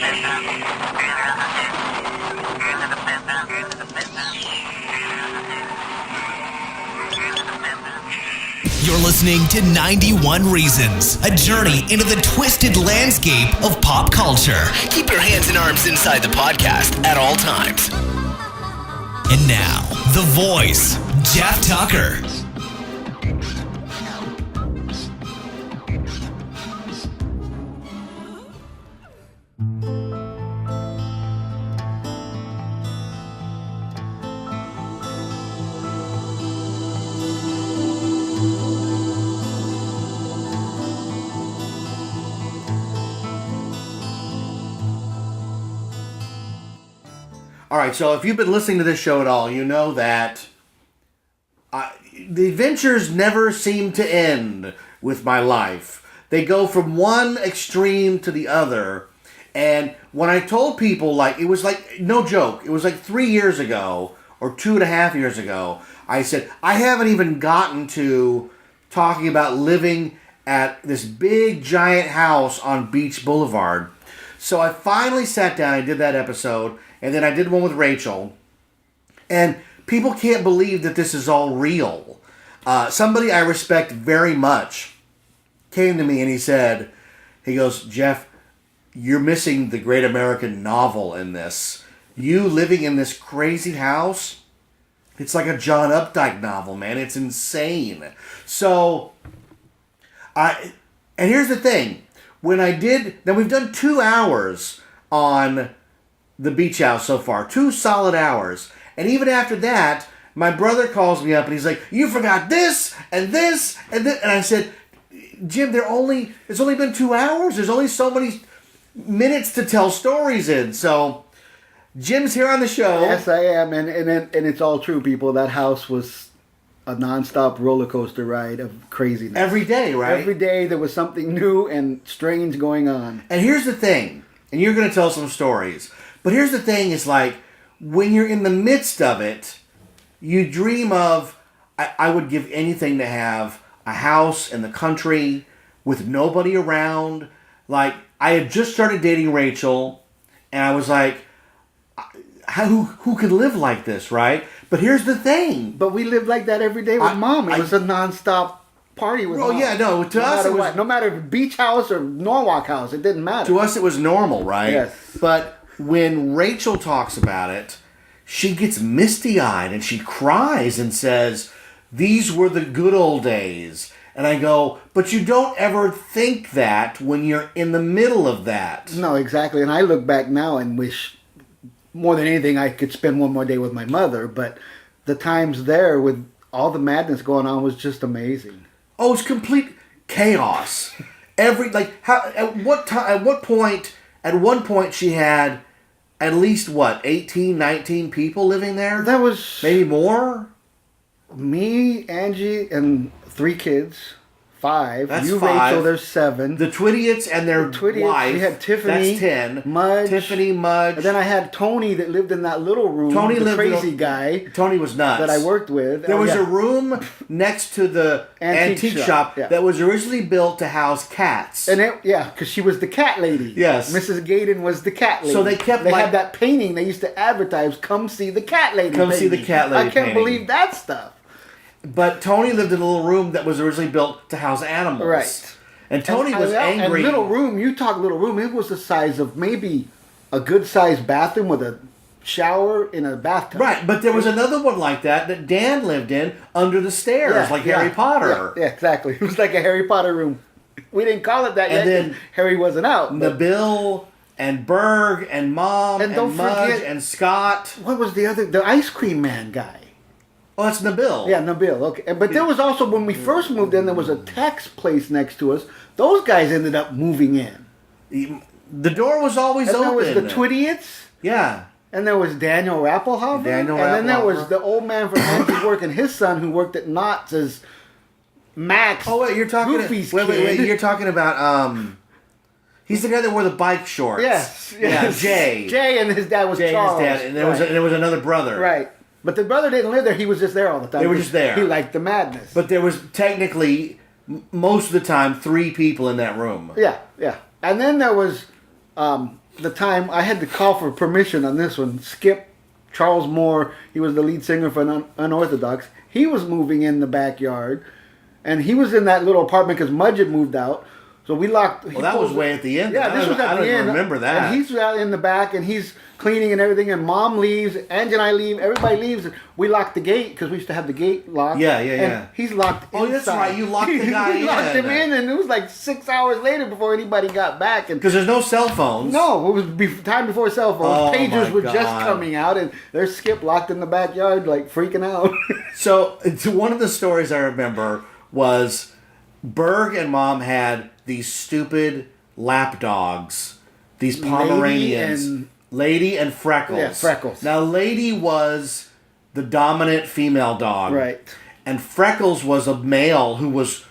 You're listening to 91 Reasons, a journey into the twisted landscape of pop culture. Keep your hands and arms inside the podcast at all times. And now, The Voice, Jeff Tucker. All right, so if you've been listening to this show at all, you know that the adventures never seem to end with my life. They go from one extreme to the other. And when I told people, it was no joke, it was 3 years ago, or 2.5 years ago, I said, I haven't even gotten to talking about living at this big, giant house on Beach Boulevard. So I finally sat down and did that episode. And then I did one with Rachel. And people can't believe that this is all real. Somebody I respect very much came to me and he goes, Jeff, you're missing the great American novel in this. You living in this crazy house, it's like a John Updike novel, man. It's insane. So, and here's the thing. Now we've done 2 hours on the beach house so far. 2 solid hours. And even after that, my brother calls me up and he's like, you forgot this and this and this. And I said, Jim, it's only been 2 hours. There's only so many minutes to tell stories in. So Jim's here on the show. Yes, I am. And it's all true, people. That house was a nonstop roller coaster ride of craziness. Every day, right? Every day there was something new and strange going on. And here's the thing. And you're going to tell some stories. But here's the thing, is when you're in the midst of it, you dream of, I would give anything to have a house in the country with nobody around. I had just started dating Rachel, and I was like, who could live like this, right? But here's the thing. But we lived like that every day with Mom. It was a nonstop party with Mom. Oh, yeah, no, to us it was... No matter if beach house or Norwalk house, it didn't matter. To us it was normal, right? Yes. But when Rachel talks about it, she gets misty-eyed and she cries and says, these were the good old days. And I go, but you don't ever think that when you're in the middle of that. No, exactly. And I look back now and wish more than anything I could spend one more day with my mother. But the times there with all the madness going on was just amazing. Oh, it's complete chaos. At one point she had at least, 18, 19 people living there? That was... Maybe more? Me, Angie, and 3 kids. 5. That's you, 5. Rachel, there's 7. The Twidiots and their wife. We had Tiffany. That's 10. Mudge. Tiffany, Mudge. And then I had Tony that lived in that little room. The crazy guy. Tony was nuts. That I worked with. There was a room next to the antique shop that was originally built to house cats. And because she was the cat lady. Yes. Mrs. Gaydon was the cat lady. So they had that painting. They used to advertise, come see the cat lady. Come see the cat lady I can't believe that stuff. But Tony lived in a little room that was originally built to house animals. Right. And Tony was angry. And little room, you talk little room, it was the size of maybe a good-sized bathroom with a shower in a bathtub. Right, but there was another one like that Dan lived in under the stairs, Harry Potter. Yeah, exactly. It was like a Harry Potter room. We didn't call it that yet. And then Harry wasn't out. Nabil and Berg and Mom and Mudge and Scott. What was the ice cream man guy? Oh, that's Nabil. Yeah, Nabil. Okay, but there was also, when we first moved in, there was a tax place next to us. Those guys ended up moving in. The door was always open. And there was the Twidiots. Yeah. And there was Daniel Rappelhofer. And then there was the old man from Angie's work and his son who worked at Knott's as Max. Oh, wait, you're talking... Wait, you're talking about... He's the guy that wore the bike shorts. Yes. Yeah, Jay. Jay and his dad was Charles. And there was another brother. Right. But the brother didn't live there. He was just there all the time. They were just there. He liked the madness. But there was technically, most of the time, 3 people in that room. Yeah. And then there was the time I had to call for permission on this one. Skip Charles Moore, he was the lead singer for Unorthodox. He was moving in the backyard, and he was in that little apartment because Mudge had moved out. So we locked. Well, that was way at the end. Yeah, this was at the end. I don't remember that. And he's out in the back, and he's cleaning and everything. And Mom leaves, Angie and I leave. Everybody leaves. We locked the gate because we used to have the gate locked. Yeah. And he's locked. Oh, inside. that's right. You locked the guy in. We locked him in, and it was like 6 hours later before anybody got back. And because there's no cell phones. no, it was time before cell phones. Oh, Pagers my were just God. coming out, and there's Skip locked in the backyard, like freaking out. So one of the stories I remember was Berg and Mom had these stupid lap dogs, these Pomeranians, Lady and Freckles. Yeah, Freckles. Now Lady was the dominant female dog, Right. And Freckles was a male who was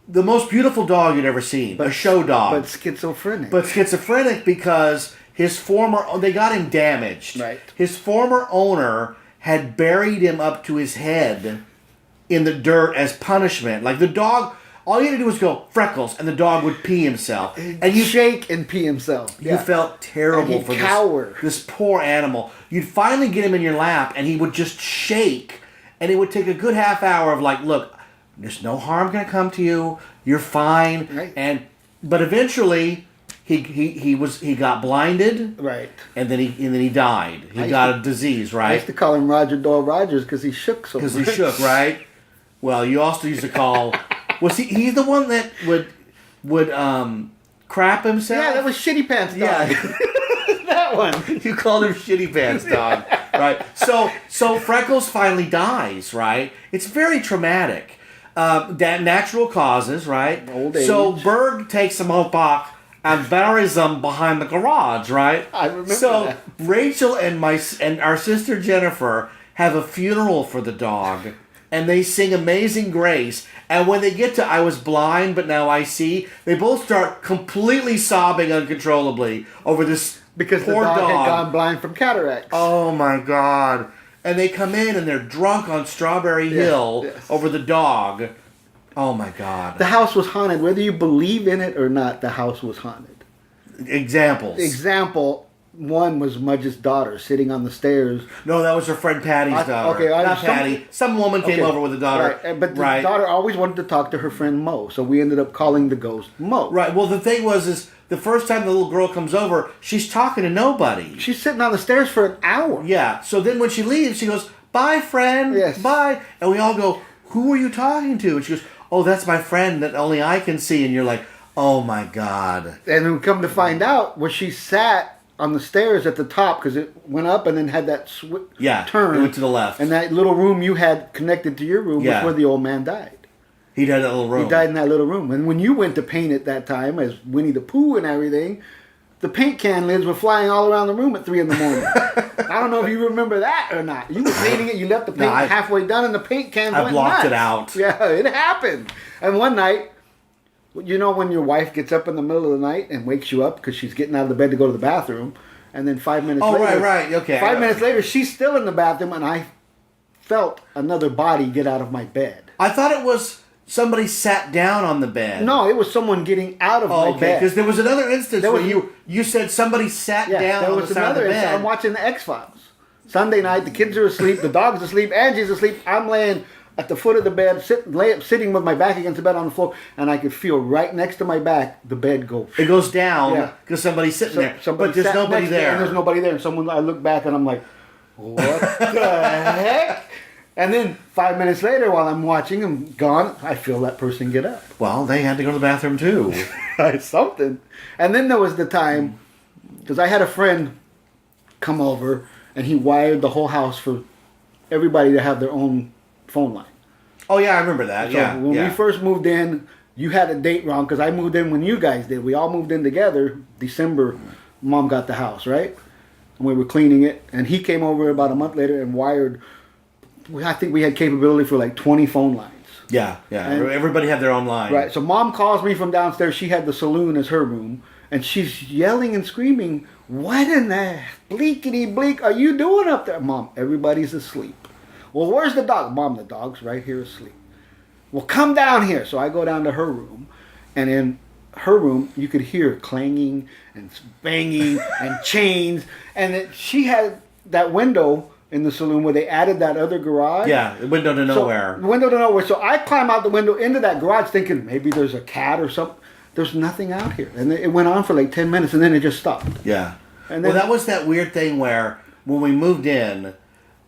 the most beautiful dog you'd ever seen, a show dog, But schizophrenic. but schizophrenic because they got him damaged. Right. His former owner had buried him up to his head in the dirt as punishment. Like the dog, all you had to do was go Freckles, and the dog would pee himself, and you shake and pee himself. you felt terrible And he'd for cower. this poor animal. You'd finally get him in your lap, and he would just shake, and it would take a good half hour of like, look, there's no harm gonna come to you. You're fine. Right. But eventually, he got blinded, Right. and then he died. He got a disease, I right? used to call him Roger Doyle Rogers because he shook so much. Because he shook, right? Well, you also used to call. Was he's the one that would crap himself? Yeah, that was Shitty Pants Dog. Yeah. That one. You called him Shitty Pants Dog, right? So Freckles finally dies, right? It's very traumatic. That natural causes, right? Old age. So Berg takes them all back and buries them behind the garage, right? I remember So that. Rachel and our sister Jennifer have a funeral for the dog, and they sing Amazing Grace. And when they get to I Was Blind, but Now I See, they both start completely sobbing uncontrollably over this Because the poor dog dog. had gone blind from cataracts. Oh my God. And they come in and they're drunk on Strawberry Hill yes. over the dog. Oh my God. The house was haunted. Whether you believe in it or not, the house was haunted. Examples. Example, one was Mudge's daughter sitting on the stairs. No, that was her friend Patty's daughter. Not Patty. Some woman came over with a daughter. Right. But the daughter always wanted to talk to her friend Mo, so we ended up calling the ghost Mo. Right. Well, the thing is the first time the little girl comes over, she's talking to nobody. She's sitting on the stairs for an hour. Yeah. So then when she leaves, she goes, "Bye, friend. Yes. Bye." And we all go, "Who are you talking to?" And she goes, "Oh, that's my friend that only I can see." And you're like, "Oh my God." And then we come to find out where she sat on the stairs at the top because it went up and then had that turn. It went to the left. And that little room you had connected to your room was where the old man died. He died in that little room. He died in that little room. And when you went to paint it that time as Winnie the Pooh and everything, the paint can lids were flying all around the room at 3 in the morning. I don't know if you remember that or not. You were painting it, you left the paint halfway done, and the paint can went blocked nuts. it out. Yeah, it happened. And one night, you know when your wife gets up in the middle of the night and wakes you up because she's getting out of the bed to go to the bathroom, and then 5 minutes later... Oh, right, okay. 5 minutes later, she's still in the bathroom, and I felt another body get out of my bed. I thought it was somebody sat down on the bed. No, it was someone getting out of my bed. Because there was another instance where you said somebody sat down on the side of the bed. I'm watching the X-Files. Sunday night, the kids are asleep, the dog's asleep, Angie's asleep. I'm laying at the foot of the bed, sitting with my back against the bed on the floor, and I could feel right next to my back the bed go. It goes down because somebody's sitting there, but there's nobody there. And there's nobody there. And I look back and I'm like, what the heck? And then 5 minutes later, while I'm watching them gone, I feel that person get up. Well, they had to go to the bathroom too. Something. And then there was the time, because I had a friend come over, and he wired the whole house for everybody to have their own phone line. Oh yeah, I remember that. So when we first moved in, you had a date wrong, because I moved in when you guys did. We all moved in together. December, Mom got the house, right? And we were cleaning it, and he came over about a month later and wired... I think we had capability for like 20 phone lines. Yeah. And everybody had their own line. Right. So Mom calls me from downstairs. She had the saloon as her room. And she's yelling and screaming, "What in the bleakity bleak are you doing up there?" "Mom, everybody's asleep." "Well, where's the dog?" "Mom, the dog's right here asleep." "Well, come down here." So I go down to her room. And then her room, you could hear clanging and banging and chains. And she had that window in the saloon where they added that other garage. Yeah, the window to nowhere. Window to nowhere. So I climb out the window into that garage thinking maybe there's a cat or something. There's nothing out here. And it went on for like 10 minutes and then it just stopped. Yeah. And then, well, that was that weird thing where when we moved in,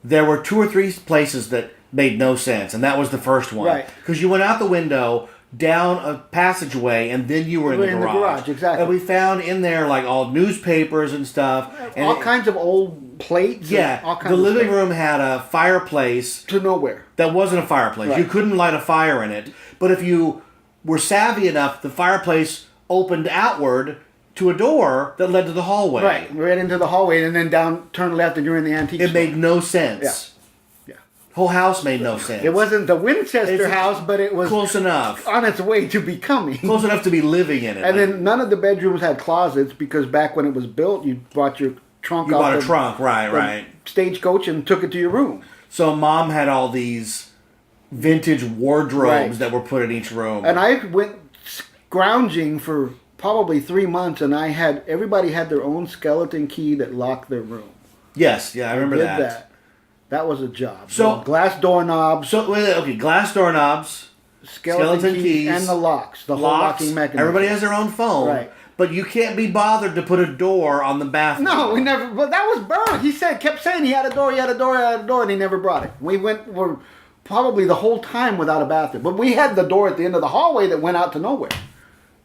there were 2 or 3 places that made no sense, and that was the first one. Right. Because you went out the window, down a passageway, and then you were in the garage. In the garage, exactly. And we found in there like all newspapers and stuff. And all kinds of old plates. Yeah. All kinds The of living stuff. room had a fireplace To nowhere. that wasn't a fireplace. Right. You couldn't light a fire in it. But if you were savvy enough, the fireplace opened outward to a door that led to the hallway. Right into the hallway and then down, turn left and you're in the antique It store. made no sense. Yeah. Whole house made no sense. It wasn't the Winchester It's house, but it was close enough. on its way to becoming. Close enough to be living in it. And Like, then none of the bedrooms had closets because back when it was built, you brought your trunk you out bought a the- trunk, right, the right. stagecoach and took it to your room. So mom had all these vintage wardrobes Right. that were put in each room. And I went scrounging for probably 3 months, and everybody had their own skeleton key that locked their room. yes, yeah, I remember Did that. That was a job. So- glass doorknobs, So okay, glass doorknobs, skeleton keys, and the locks, the whole locks. locking mechanism. Everybody has their own phone, Right. But you can't be bothered to put a door on the bathroom. No, we never. But that was Burr. He kept saying he had a door, and he never brought it. We're probably the whole time without a bathroom. But we had the door at the end of the hallway that went out to nowhere.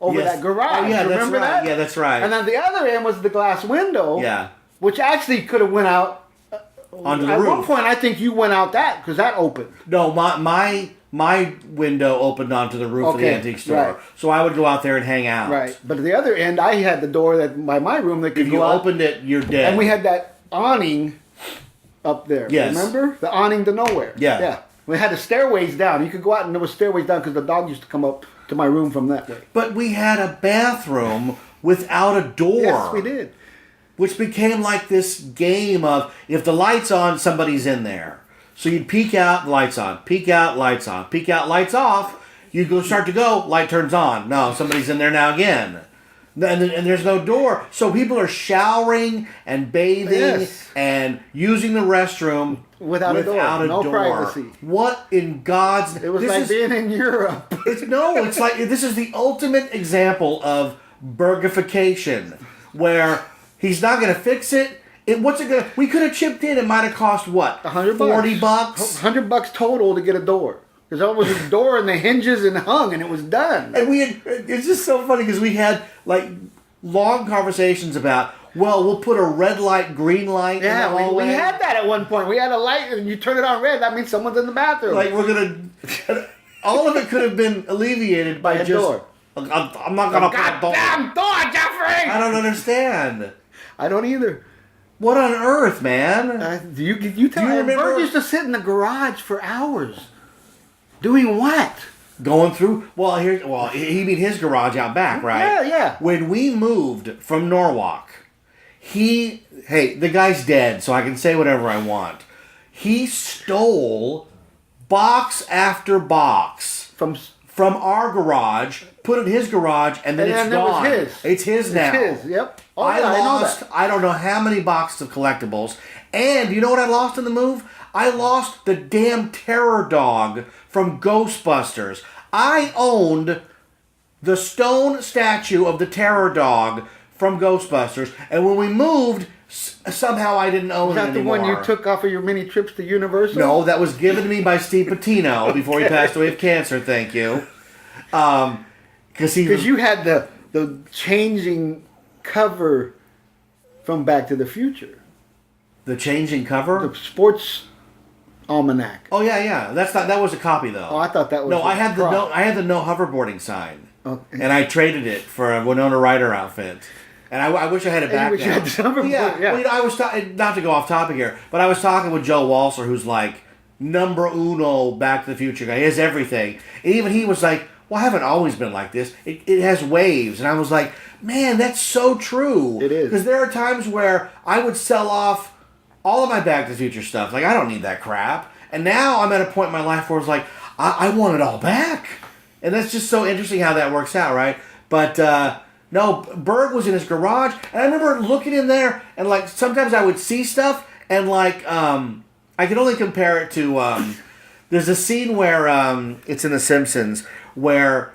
Over Yes. that garage. Oh, yeah, that's Remember right. that? Yeah, that's right. And then the other end was the glass window. Yeah. Which actually could have went out. Onto the At one roof. point, I think you went out that because that opened. No, my window opened onto the roof of the Okay, antique store, right. so I would go out there and hang out. Right. But at the other end, I had the door that by my room that could If go you out. opened it, you're dead. And we had that awning up there. Yes. Remember? The awning to nowhere. Yeah. Yeah. We had the stairways down. You could go out and there was stairways down because the dog used to come up to my room from that way. But we had a bathroom without a door. Yes, we did. Which became like this game of if the light's on, somebody's in there. So you'd peek out, lights on, peek out, lights on, peek out, lights off. You'd go start to go, light turns on. No, somebody's in there now again. And there's no door. So people are showering and bathing Yes. and using the restroom Without a door. No privacy. What in God's... It was this like is- being in Europe. it's like this is the ultimate example of burgification, where he's not going to fix it. What's it going to? We could have chipped in. It might have cost what? $100. $40. $100 total to get a door. Because that was a door and the hinges and hung and it was done. And we had. It's just so funny because we had like long conversations about. Well, we'll put a red light, green light. Yeah, in the we hallway. had that at one point. We had a light and you turn it on red. That means someone's in the bathroom. Like we're gonna. All of it could have been alleviated by a just. door. I'm not gonna put a door. Goddamn door, Jeffrey! I don't understand. I don't either. What on earth, man? You tell Do you me. remember- Bert used to sit in the garage for hours. Doing what? Going through, he mean his garage out back, right? Yeah, yeah. When we moved from Norwalk, the guy's dead, so I can say whatever I want. He stole box after box from our garage, put it in his garage, and then And it's then it was gone. his. It's his now. It's his, yep. Oh, I yeah, I know lost, that. I don't know how many boxes of collectibles. And you know what I lost in the move? I lost the damn terror dog from Ghostbusters. I owned the stone statue of the terror dog from Ghostbusters, and when we moved, somehow I didn't own Was it that the anymore. one you took off of your many trips to Universal? No, that was given to me by Steve Patino before he passed away of cancer. Thank you. Because you had the changing cover from Back to the Future. the changing cover. The sports almanac. Oh yeah. That was a copy though. Oh, I thought that was No, a I had the prop. no hoverboarding sign, Okay. and I traded it for a Winona Ryder outfit. And I wish I had it And you back wish now. you had the hoverboard, yeah. Well, I was not to go off topic here, but I was talking with Joe Walser, who's like number uno Back to the Future guy. He has everything. And even he was like, "Well, I haven't always been like this. It has waves." And I was like, "Man, that's so true." It is. Because there are times where I would sell off all of my Back to the Future stuff. Like, I don't need that crap. And now I'm at a point in my life where it's like, I want it all back. And that's just so interesting how that works out, right? But no, Berg was in his garage, and I remember looking in there, and like sometimes I would see stuff, and like I can only compare it to there's a scene where it's in The Simpsons where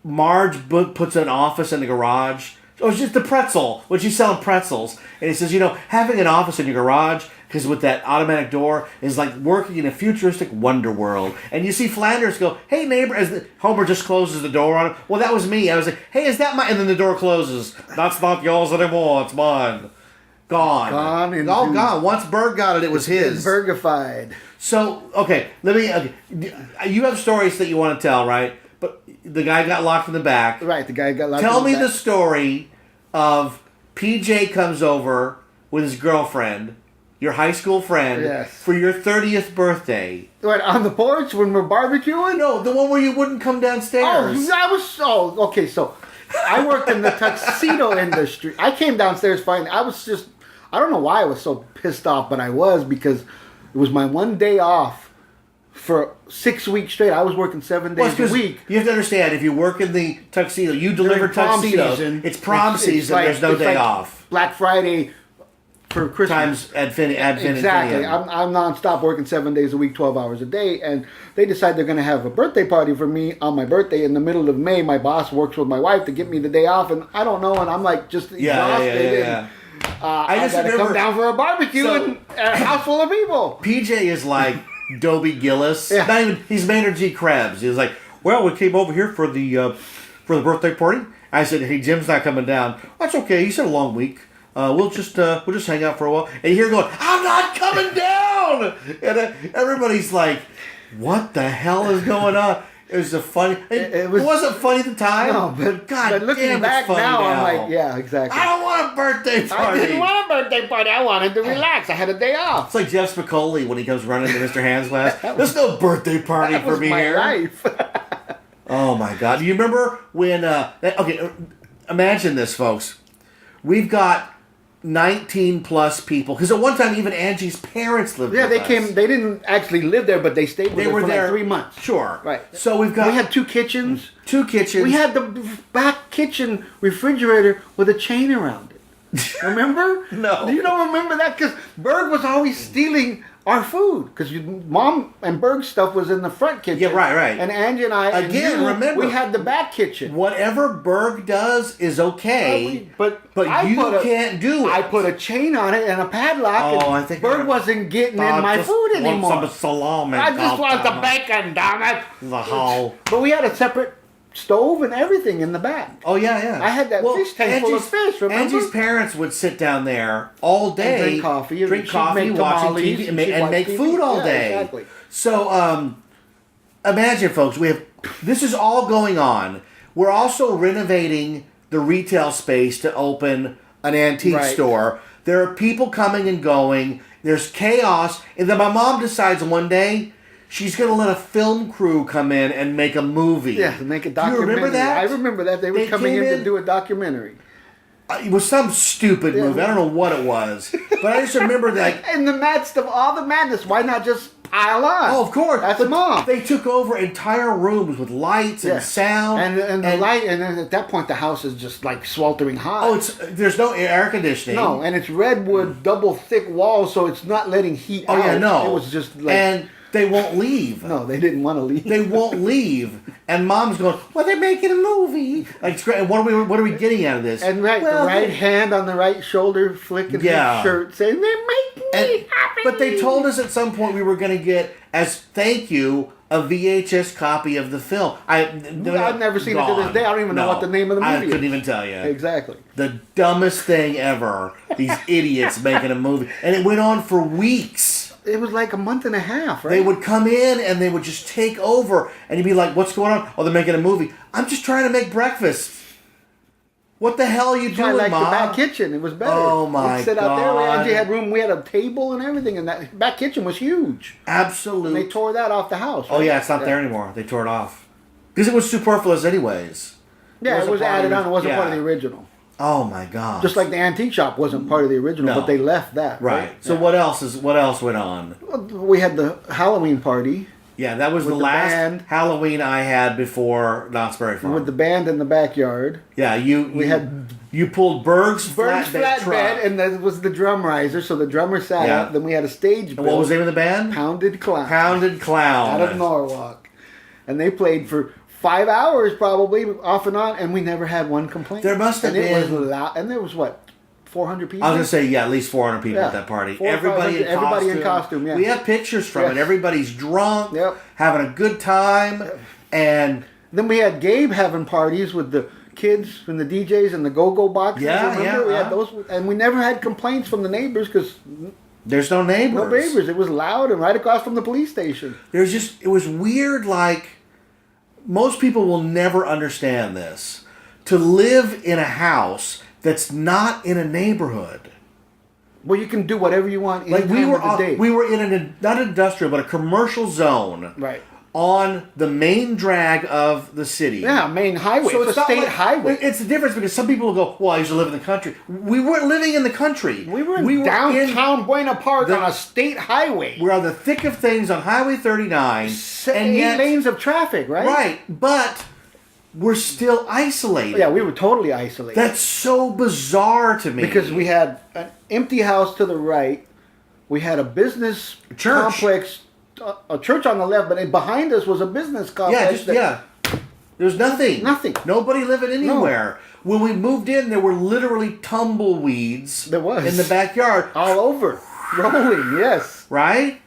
Marge puts an office in the garage. Oh, it's just the pretzel when she's selling pretzels, and he says, having an office in your garage, because with that automatic door, is like working in a futuristic wonder world. And you see Flanders go, "Hey neighbor," as Homer just closes the door on him. Well, that was me. I was like, "Hey, is that my?" And then the door closes. That's not yours anymore. It's mine. Gone. All gone. Once Berg got it, it was his. Bergified. So okay, you have stories that you want to tell, right? But the guy got locked in the back. Right, the guy got locked Tell in the me back. the story of PJ comes over with his girlfriend, your high school friend, Yes. for your 30th birthday. What, on the porch when we're barbecuing? No, the one where you wouldn't come downstairs. Okay, so I worked in the tuxedo industry. I came downstairs fine. I don't know why I was so pissed off, but I was, because it was my one day off for 6 weeks straight. I was working 7 days a week. You have to understand, if you work in the tuxedo, you deliver tuxedos. It's prom season. There's no day off. Black Friday for Christmas. Times ad infinitum. Exactly. I'm nonstop working 7 days a week, 12 hours a day, and they decide they're going to have a birthday party for me on my birthday in the middle of May. My boss works with my wife to get me the day off, and I don't know, and I'm like just exhausted. Yeah. I just gotta come down for a barbecue and a house full of people. PJ is like Dobie Gillis. Yeah. Not even, he's Maynard G. Krebs. He's like, "Well, we came over here for the birthday party." I said, "Hey, Jim's not coming down." "That's okay. He said a long week. We'll just hang out for a while." And you're going, "I'm not coming down!" And everybody's like, "What the hell is going on?" It was a funny. It wasn't funny at the time. No, but God looking damn, back it's funny now, I'm like, yeah, exactly. I don't want a birthday party. I didn't want a birthday party. I wanted to relax. I had a day off. It's like Jeff Spicoli when he comes running to Mr. Hand's class. There's no birthday party That for was me my here. life. Oh my God! Do you remember when? Imagine this, folks. We've got 19 plus people, because at one time even Angie's parents lived. Yeah, with they us. came. They didn't actually live there, but they stayed with They us were for there like 3 months. Sure. Right. So we've got. We had 2 kitchens. 2 kitchens. We had the back kitchen refrigerator with a chain around it. Remember? No. You don't remember that? Because Berg was always stealing our food. Because Mom and Berg's stuff was in the front kitchen. Yeah, right. And Angie and I, Again, remember, we had the back kitchen. Whatever Berg does is okay, but you can't do it. I put a chain on it and a padlock. Oh, and I think Berg wasn't getting in my food anymore. Want some salami. I just want the bacon, damn it. The whole. But we had a separate stove and everything in the back. Oh yeah. I had that fish tank full of fish, remember? Angie's parents would sit down there all day, and drink coffee, watching TV, and make food all day. Exactly. So imagine, folks, this is all going on. We're also renovating the retail space to open an antique store. There are people coming and going. There's chaos, and then my mom decides one day she's going to let a film crew come in and make a movie. Yeah, make a documentary. Do you remember that? I remember that. They were coming in to do a documentary. It was some stupid movie. I don't know what it was. But I just remember that. In the midst of all the madness, why not just pile on? Oh, of course. That's Mom. They took over entire rooms with lights and sound. And the light, and then at that point the house is just like sweltering hot. Oh, there's no air conditioning. No, and it's redwood, double thick walls, so it's not letting heat out. Oh, yeah, no. It was just like... And they won't leave. No, they didn't want to leave. They won't leave. And Mom's going, "Well, they're making a movie." Like, it's great. And what are we getting out of this? And the right hand on the right shoulder flicking his shirt saying, "They're making me happy." But they told us at some point we were going to get, as thank you, a VHS copy of the film. I've never seen it to this day. I don't even know what the name of the movie is. I couldn't even tell you. Exactly. The dumbest thing ever. These idiots making a movie. And it went on for weeks. It was like a month and a half, right? They would come in and they would just take over. And you'd be like, "What's going on?" "Oh, they're making a movie." "I'm just trying to make breakfast." "What the hell are you doing, like Mom?" the back kitchen. It was better. Oh, my We'd sit out there. God. Angie had room. We had a table and everything. And that back kitchen was huge. Absolutely. And they tore that off the house. Oh, right? yeah, it's not there anymore. They tore it off. Because it was superfluous anyways. Yeah, it was added on. It wasn't part of the Yeah. original. Oh, my God. Just like the antique shop wasn't part of the original, No. but they left that. Right. So what else went on? We had the Halloween party. Yeah, that was With the the last band. Halloween I had before Knott's Berry Farm. with the band in the backyard. Yeah, you pulled Berg's flatbed truck. and that was the drum riser. So the drummer sat Yeah. up. Then we had a stage. And what was the name of the band? Pounded Clown. Pounded Clown. Out of Norwalk, and they played for 5 hours probably off and on, and we never had one complaint. There must have and It was been- loud, and there was what 400 people. I was gonna say at least 400 people Yeah. at that party. 400 or 500, everybody in costume, yeah. We have pictures from Yes. it. Everybody's drunk, Yep. having a good time, and Then we had Gabe having parties with the kids and the DJs and the go-go boxes. Yeah, remember? yeah, We had those, and we never had complaints from the neighbors because there's no neighbors. no neighbors. It was loud and right across from the police station. It was weird. Like most people will never understand this. To live in a house that's not in a neighborhood. Well, you can do whatever you want any Like time of the day. we were in an not industrial but a commercial zone, Right. on the main drag of the city. Yeah, main highway. So it's a not state like- highway. It's the difference because some people will go, "Well, I used to live in the country." We weren't living in the country. We were in downtown Buena Park the- on a state highway. We're on the thick of things on Highway 39, and 8 yet, lanes of traffic, right? right? But we're still isolated. Yeah, we were totally isolated. That's so bizarre to me. because we had an empty house to the right. We had a business Church. complex, a church on the left, but behind us was a business complex. There's nothing. Nothing. Nobody living anywhere. When we moved in, there were literally tumbleweeds. There was. in the backyard. All over. Rolling, yes. Right?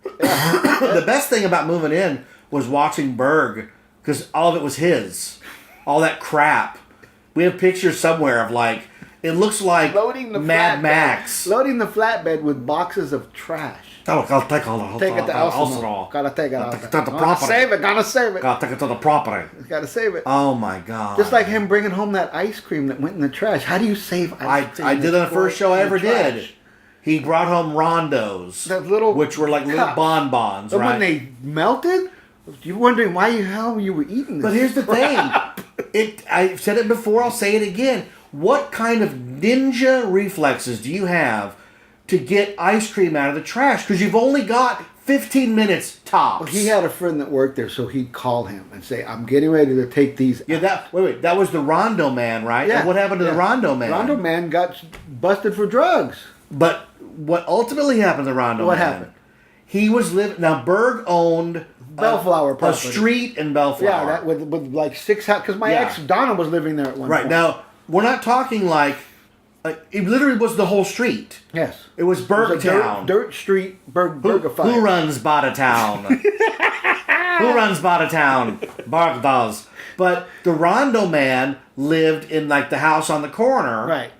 The best thing about moving in was watching Berg, because all of it was his. All that crap. We have pictures somewhere of like, it looks like Loading the Mad flatbed. Max. Loading the flatbed with boxes of trash. Oh, I'll take all the Take it to Arsenal. Arsenal. Gotta take it out. Take it to the Gotta property. save it. Gotta save it. Gotta take it to the property. Gotta save it. Oh my god. Just like him bringing home that ice cream that went in the trash. How do you save ice cream? I did on the first show I in ever the trash? did. He brought home Rondos. That little which were like little cups. bonbons, And right? when they melted, you're wondering why the hell you were eating this. But here's the thing. I've said it before, I'll say it again. What kind of ninja reflexes do you have to get ice cream out of the trash? Because you've only got 15 minutes tops. He had a friend that worked there, so he'd call him and say, "I'm getting ready to take these." Yeah, that was the Rondo Man, right? Yeah. And what happened to the Rondo Man? Rondo Man got busted for drugs. But what ultimately happened to Rondo What Man? happened? He was living. Now Berg owned Bellflower a property. street in Bellflower. Yeah, that with like 6 houses. Because my Yeah. ex Donna was living there at one Right point. now, we're not talking like it literally was the whole street. Yes. It was It was a Bergtown. dirt street, Bergified. Who runs Bartertown? Who runs Bartertown? Berg does. But the Rondo Man lived in like the house on the corner. Right.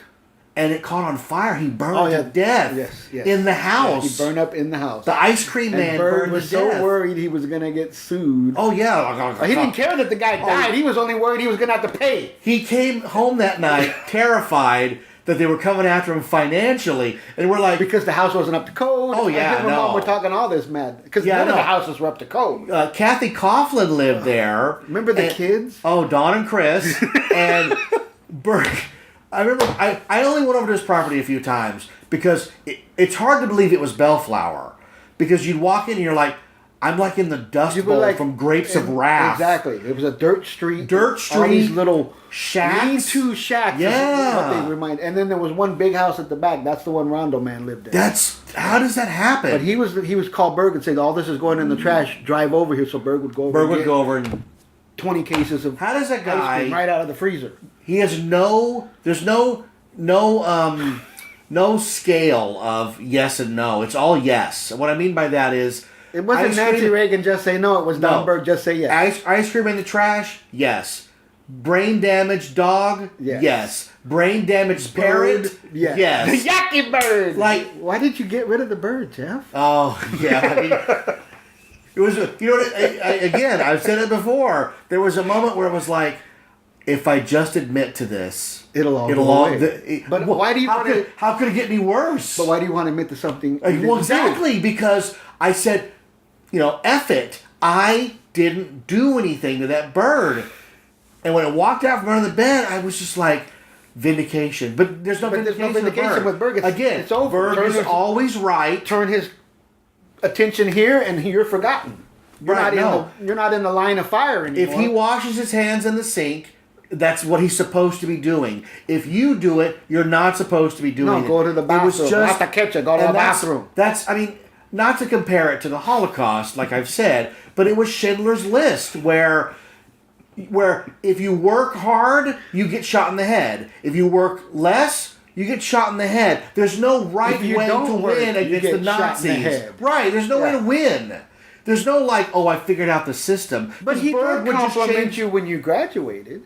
And it caught on fire. He burned to death Yes. in the Yeah, house. he burned up in the house. The ice cream and man Berg burned was to death. so worried he was going to get sued. Oh, yeah. He didn't care that the guy died. He was only worried he was going to have to pay. He came home that night terrified that they were coming after him financially. And we're like, Because the house wasn't up to code. Oh, yeah, Him and Mom no. were talking all this, man. Because Yeah, none of no. the houses were up to code. Kathy Coughlin lived there. Remember the And- kids? Oh, Don and Chris. And Berg. I remember I only went over to his property a few times because it's hard to believe it was Bellflower. Because you'd walk in and you're like, I'm like in the Dust You were Bowl like- from Grapes of Wrath. Exactly. It was a dirt street. Dirt All street, these little shacks. lean-to shacks. Yeah. Is what they remind. And then there was one big house at the back. That's the one Rondo Man lived in. How does that happen? But he was called Berg and said, all this is going in the trash. Drive over here. So Berg would go over Berg and would get go over and 20 cases of how does that ice guy cream right out of the freezer. he has there's no scale of yes and no. It's all yes. And what I mean by that is It wasn't ice Nancy cream- Reagan just say no. It was Don No. Berg just say yes. Ice cream in the trash? Yes. Brain damaged dog? Yes. Brain damaged parrot? Yes. Yes. Yucky bird. Like- why did you get rid of the bird, Jeff? Oh, yeah. I mean, it was, you know what, again, I've said it before. There was a moment where it was like, if I just admit to this, It'll all go away. But why do you how want could, to? how could it get any worse? But why do you want to admit to something? you Well, didn't do? exactly, because I said, F it. I didn't do anything to that bird. And when it walked out from under the bed, I was just like, vindication. But there's no vindication, with Berg. Again, It's over. Berg is always right. Turn his attention here, and you're forgotten. Right, no. You're not in the line of fire anymore. If he washes his hands in the sink, that's what he's supposed to be doing. If you do it, you're not supposed to be doing it. No, go to the bathroom. Not the kitchen. Go to the bathroom. I mean, not to compare it to the Holocaust, like I've said, but it was Schindler's List, where if you work hard, you get shot in the head. If you work less, you get shot in the head. There's no right way to win against the Nazis. Right, there's no way to win. There's no I figured out the system. But he could compliment you when you graduated.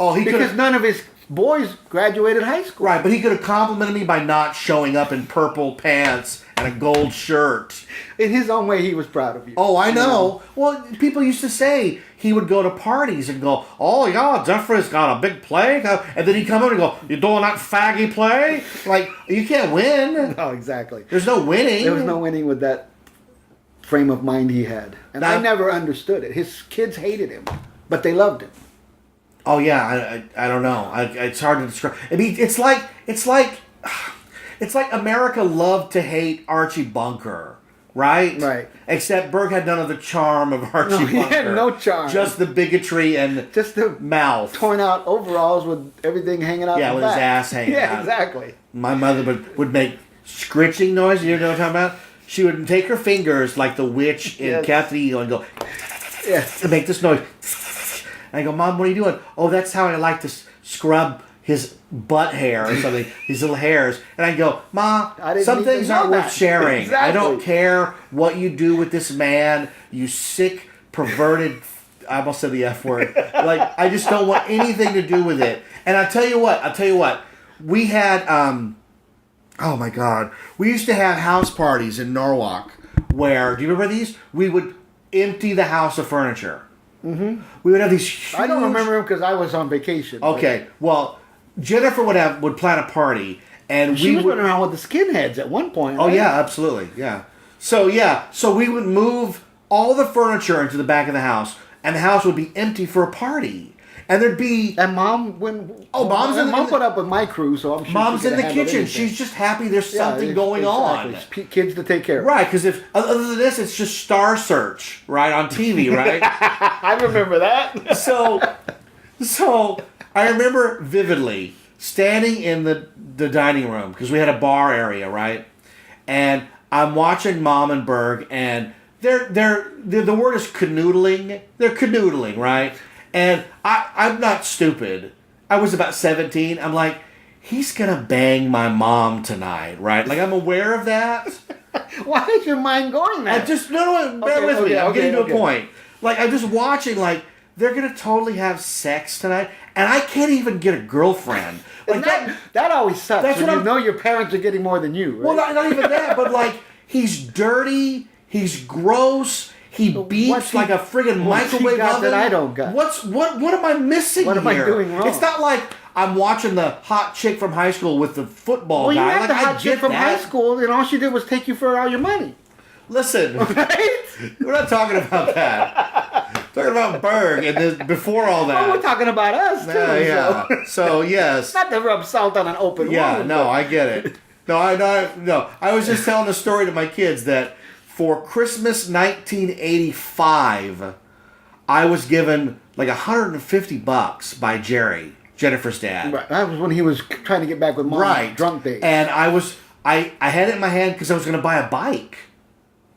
Oh, because none of his boys graduated high school. Right, but he could have complimented me by not showing up in purple pants and a gold shirt. In his own way, he was proud of you. Oh, I know. Well, people used to say he would go to parties and go, "Oh, yeah, Jeffrey's got a big play." And then he'd come over and go, "You doing that faggy play?" Like, you can't win. No, exactly. There's no winning. There was no winning with that frame of mind he had. And I never understood it. His kids hated him, but they loved him. Oh yeah, I don't know. It's hard to describe. I mean, it's like America loved to hate Archie Bunker, right? Right. Except Berg had none of the charm of Archie Bunker. He had no charm. Just the bigotry and just the mouth, torn out overalls with everything hanging out. Yeah, the with back. his ass hanging out. Yeah, exactly. My mother would make scritching noise. You know what I'm talking about? She would take her fingers like the witch in Captain Eagle and go, and make this noise. And I go, "Mom, what are you doing?" "Oh, that's how I like to scrub his butt hair or something, these little hairs." And I go, "Ma, some things aren't worth sharing. Exactly. I don't care what you do with this man, you sick, perverted," I almost said the F word. Like, I just don't want anything to do with it. And I'll tell you what, we had, oh my God, we used to have house parties in Norwalk where, do you remember these? We would empty the house of furniture. Mm-hmm. We would have these huge... I don't remember him because I was on vacation. Okay, well, Jennifer would plan a party, and she was running around with the skinheads at one point. Oh right? yeah, absolutely, yeah. So we would move all the furniture into the back of the house, and the house would be empty for a party, and there'd be... And Mom Mom put up with my crew, so I'm sure Mom's in the kitchen. She's just happy there's something going on. Kids to take care of. Right, because if other than this, it's just Star Search, right, on TV, right? I remember that. So I remember vividly standing in the dining room, because we had a bar area, right? And I'm watching Mom and Berg, and the word is canoodling. They're canoodling, right? And I'm not stupid. I was about 17. I'm like, he's going to bang my mom tonight, right? Like, I'm aware of that. Why is your mind going there? Bear with me. I'm getting to a point. Like, I'm just watching, like, they're going to totally have sex tonight, and I can't even get a girlfriend. Like that always sucks. That's when what you know your parents are getting more than you, right? Well, not even that, but, like, he's dirty, he's gross, he beeps like a friggin' microwave oven. That I don't got. What am I missing here? What am I doing wrong? It's not like I'm watching the hot chick from high school with the football guy. You had like, the hot chick from high school, and all she did was take you for all your money. Listen, right? We're not talking about that. We're talking about Berg and this, before all that. Well, we're talking about us, too. Yeah. So, yes. Not to rub salt on an open wound. Yeah, no, I get it. No, I was just telling the story to my kids that for Christmas 1985, I was given like $150 by Jerry, Jennifer's dad. Right. That was when he was trying to get back with Mom. Right. Drunk days. And I had it in my hand because I was going to buy a bike.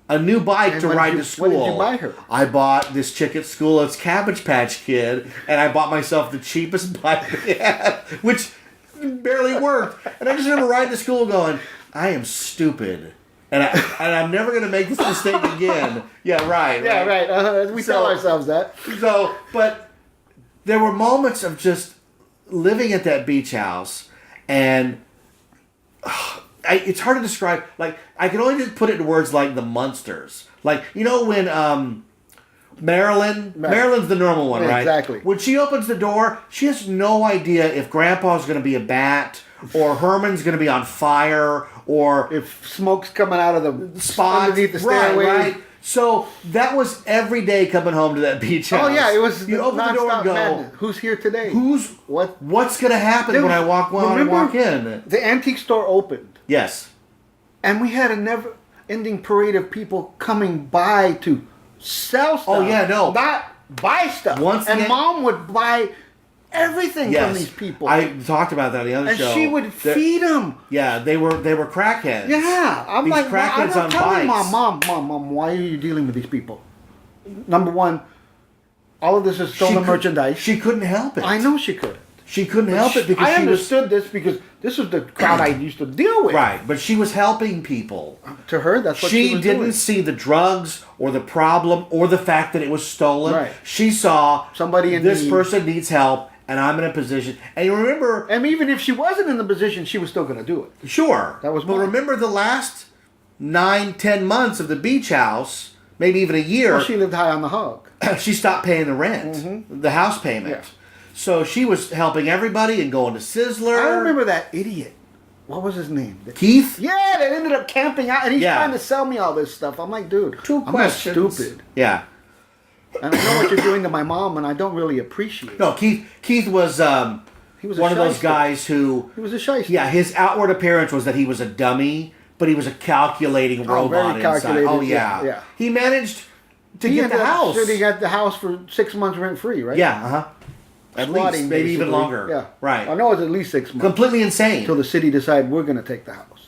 A new bike to ride to school. What did you buy her? I bought this chick at school. It's Cabbage Patch Kid, and I bought myself the cheapest bike they had, which barely worked. And I just remember riding to school going, "I am stupid, and I'm never going to make this mistake again." Yeah, right. Yeah, right. We tell ourselves that. So, but there were moments of just living at that beach house, and it's hard to describe. Like, I can only just put it in words like the Munsters. Like, you know when Marilyn's the normal one, right? Exactly. When she opens the door, she has no idea if Grandpa's going to be a bat, or Herman's going to be on fire, or if smoke's coming out of the spot underneath the stairway. Right. So that was every day coming home to that beach house. Oh yeah, it was. You open the door and go, madness. "Who's here today? What's going to happen when I walk in?" The antique store opened. Yes. And we had a never-ending parade of people coming by to sell stuff. Oh, yeah, no. Not buy stuff. And Mom would buy everything from these people. I talked about that on the other and show. she would feed them. Yeah, they were crackheads. Yeah, I'm these like, crackheads I'm on telling bikes. Mom, why are you dealing with these people? Number one, all of this is stolen merchandise. She couldn't help it. I know she could. She couldn't help it because I understood this because this was the crowd I used to deal with. Right, but she was helping people. To her, that's what she was didn't doing. see the drugs or the problem or the fact that it was stolen. Right. She saw somebody in this need. person needs help, and I'm in a position. And you remember, and even if she wasn't in the position, she was still going to do it. Sure, that was. But remember the last 9-10 months of the beach house, maybe even a year. Well, she lived high on the hog. She stopped paying the rent, the house payment. Yeah. So she was helping everybody and going to Sizzler. I remember that idiot. What was his name? Keith? Yeah, that ended up camping out, and he's trying to sell me all this stuff. I'm like, dude, I'm not stupid. Yeah. And I know what you're doing to my mom, and I don't really appreciate it. No, Keith was he was one of those guys who... He was a shyster. Yeah, his outward appearance was that he was a dummy, but he was a calculating robot very calculated, inside. Oh, yeah. yeah. He managed to get the house. He got the house for 6 months rent-free, right? Yeah, uh-huh. At Squatting, least, maybe even basically. longer. Yeah. Right. I know it's at least 6 months. Completely insane. Until the city decided we're going to take the house.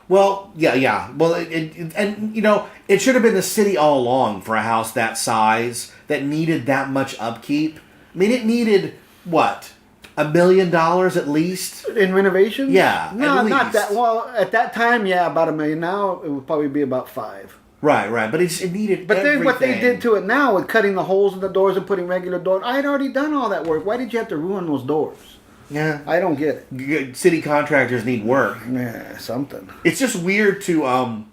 Well, yeah. Well, and, you know, it should have been the city all along for a house that size that needed that much upkeep. I mean, it needed, what, $1 million at least? In renovation? Yeah, No, at not least. that. Well, at that time, yeah, about $1 million. Now, it would probably be about 5. Right. But it needed But everything. then what they did to it now with cutting the holes in the doors and putting regular doors, I had already done all that work. Why did you have to ruin those doors? Yeah. I don't get it. City contractors need work. Yeah, something. It's just weird to...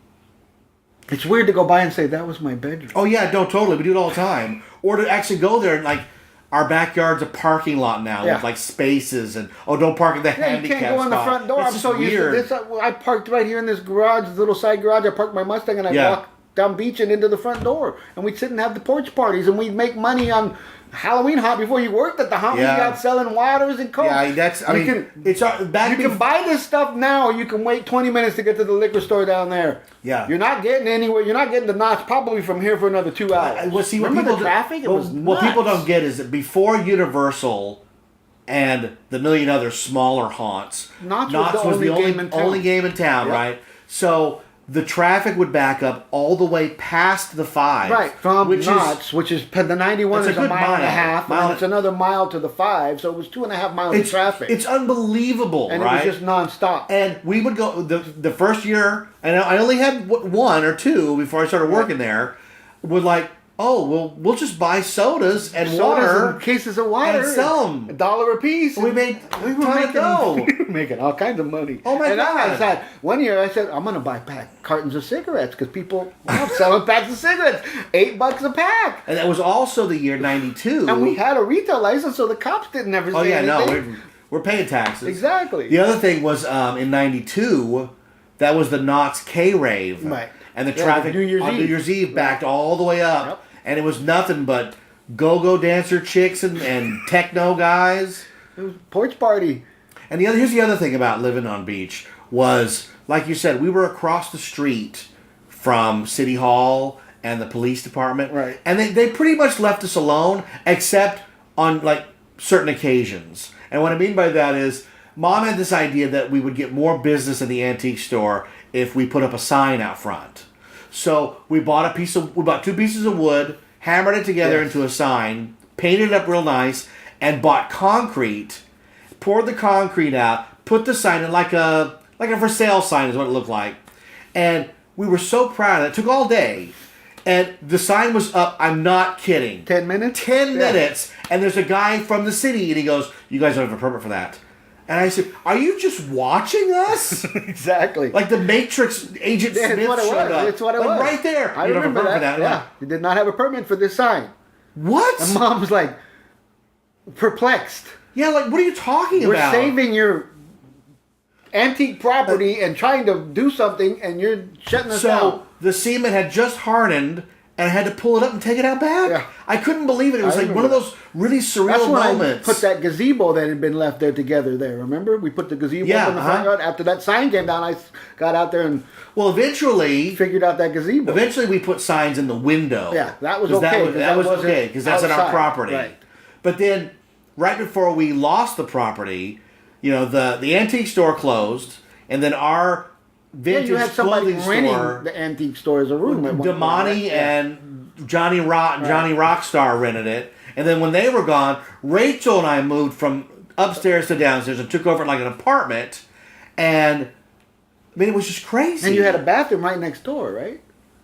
It's weird to go by and say, that was my bedroom. Oh, yeah, no, totally. We do it all the time. Or to actually go there and, like, our backyard's a parking lot now with, like, spaces and, don't park in the handicap you can't go in the spot. front door. It's I'm just so weird. used to this. I parked right here in this garage, this little side garage. I parked my Mustang and I walked down beach and into the front door. And we'd sit and have the porch parties and we'd make money on Halloween Hop before you worked at the Hop. We got selling waters and Coke. Yeah, that's, I mean, it's back. You can buy this stuff now. You can wait 20 minutes to get to the liquor store down there. Yeah. You're not getting anywhere. You're not getting the knots probably from here for another 2 hours. Well, see, Remember the traffic? What people don't get is that before Universal and the million other smaller haunts, Knott's was the only game in town, right? So the traffic would back up all the way past the 5. Right, from Knott's, which is the 91 is a mile and a half, and it's another mile to the 5, so it was 2.5 miles of traffic. It's unbelievable, and right? it was just nonstop. And we would go the first year, and I only had 1 or 2 before I started working there. Would like, we'll just buy sodas and water, and cases of water, and sell them $1 a piece. We made we were making all kinds of money. Oh my God! I said, one year I said I'm going to buy cartons of cigarettes because people love selling packs of cigarettes, $8 a pack. And that was also the year '92. And we had a retail license, so the cops didn't ever say anything. No, we're paying taxes. Exactly. The other thing was in '92, that was the Knott's K-Rave, right? And the traffic on New Year's Eve backed all the way up, and it was nothing but go-go dancer chicks and techno guys. It was porch party. And here's the other thing about living on beach was, like you said, we were across the street from City Hall and the police department. Right. And they pretty much left us alone, except on, like, certain occasions. And what I mean by that is, Mom had this idea that we would get more business in the antique store if we put up a sign out front. So we bought 2 pieces of wood, hammered it together into a sign, painted it up real nice, and bought concrete, poured the concrete out, put the sign in like a for sale sign is what it looked like. And we were so proud of it. It took all day. And the sign was up, I'm not kidding. 10 minutes? 10 minutes. And there's a guy from the city, and he goes, "You guys don't have a permit for that." And I said, "Are you just watching us?" Exactly. Like the Matrix Agent Smith showed up. It's what it was. Right there. I You don't have a remember permit that. for Yeah. You did not have a permit for this sign. What? And Mom was like, perplexed. Yeah, like, what are you talking We're about? saving your antique property and trying to do something, and you're shutting us out. So the cement had just hardened, and I had to pull it up and take it out back. Yeah. I couldn't believe it. It was I like one of remember those really surreal That's when moments. I put that gazebo that had been left there together there. Remember? We put the gazebo in the front yard. After that sign came down, I got out there and Well, eventually figured out that gazebo. we put signs in the window. Yeah, that was 'Cause okay, That was okay because that's on our outside, property. right. But then, right before we lost the property, the antique store closed, and then our vintage you had somebody clothing renting store, the antique store as a room. At one point, Damani right? Yeah. and Johnny Rockstar rented it, and then when they were gone, Rachel and I moved from upstairs to downstairs and took over like an apartment, and I mean it was just crazy. And you had a bathroom right next door, right?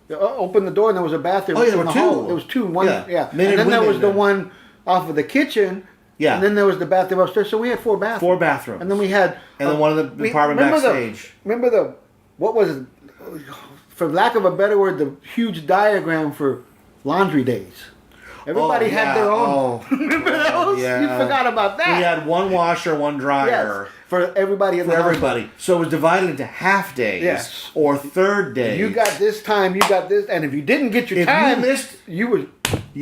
You opened the door and there was a bathroom. Oh, yeah, there in were the two. hall. There was two. One, Yeah. yeah. Men And and then there was women. the one off of the kitchen. Yeah. And then there was the bathroom upstairs. So we had 4 bathrooms. 4 bathrooms. And then we had. And then one of the apartment backstage. What was it? For lack of a better word, the huge diagram for laundry days. Everybody had their own. Oh, Remember those? yeah. You forgot about that. We had one washer, one dryer. Yes, for everybody in For the household. everybody. So it was divided into half days Yes. or third days. You got this time, you got this, and if you didn't get your If time, you missed, you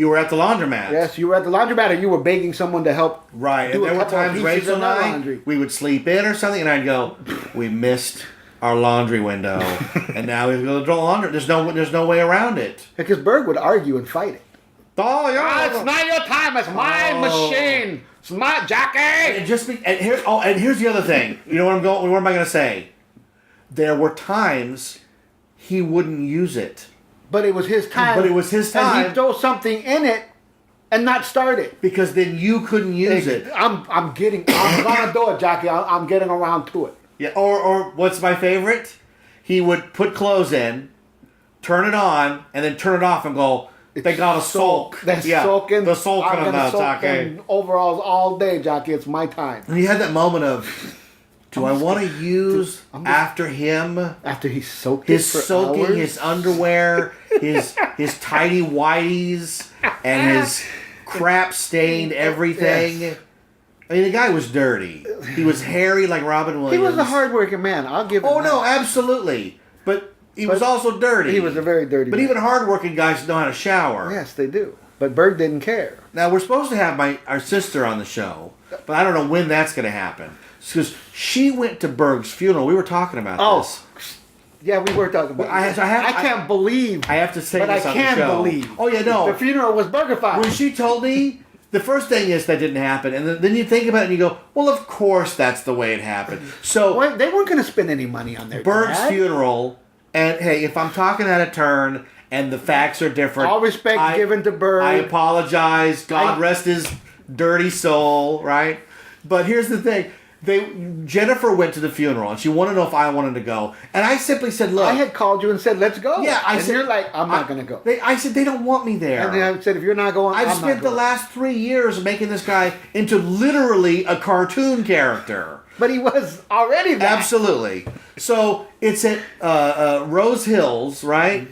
were at the laundromat. were at the laundromat, and you were begging someone to help. Right. do And a there were couple of times pieces Rachel of and their I, laundry. we would sleep in or something, and I'd go, we missed our laundry window, and now we have to go to the laundry. There's no way around it. Because Berg would argue and fight it. Oh, yeah. it's not your time. It's my machine. It's my Jackie. And here's the other thing. You know what I'm going? What am I going to say? There were times he wouldn't use it But it was his time. And he'd throw something in it and not start it. because then you couldn't use it. I'm gonna do it, Jackie. I'm getting around to it. Yeah. Or what's my favorite? He would put clothes in, turn it on, and then turn it off and go. They got a sulk. They're sulking. The sulk I'm on gonna them, sulk Jackie. in overalls all day, Jackie. It's my time. And you had that moment of, do I want to use after him? After he soaked His it for soaking, hours. his underwear, his tidy whities, and his crap stained everything. Yes. I mean, the guy was dirty. He was hairy like Robin Williams. He was a hardworking man. I'll give him Oh that. no, absolutely. But he was also dirty. He was a very dirty But man. even hardworking guys know how to shower. Yes, they do. But Berg didn't care. Now we're supposed to have our sister on the show, but I don't know when that's going to happen because she went to Berg's funeral. We were talking about this. Yeah, we were talking about. I can't believe. I have to say but this I on can the show. believe. Oh yeah, no. The funeral was burgerified. When she told me, the first thing is that didn't happen, and then you think about it and you go, well, of course that's the way it happened. So Well, they weren't going to spend any money on their Berg's dad. funeral, and hey, if I'm talking out of turn and the facts are different, All respect given to Berg. I apologize. God rest his dirty soul, right? But here's the thing. Jennifer went to the funeral and she wanted to know if I wanted to go. And I simply said, look. I had called you and said, let's go. Yeah, I and said. you're like, I'm not going to go. I said, they don't want me there. And then I said, if you're not going, I've I'm spent not the going. last 3 years making this guy into literally a cartoon character. But he was already that. Absolutely. So it's at Rose Hills, right?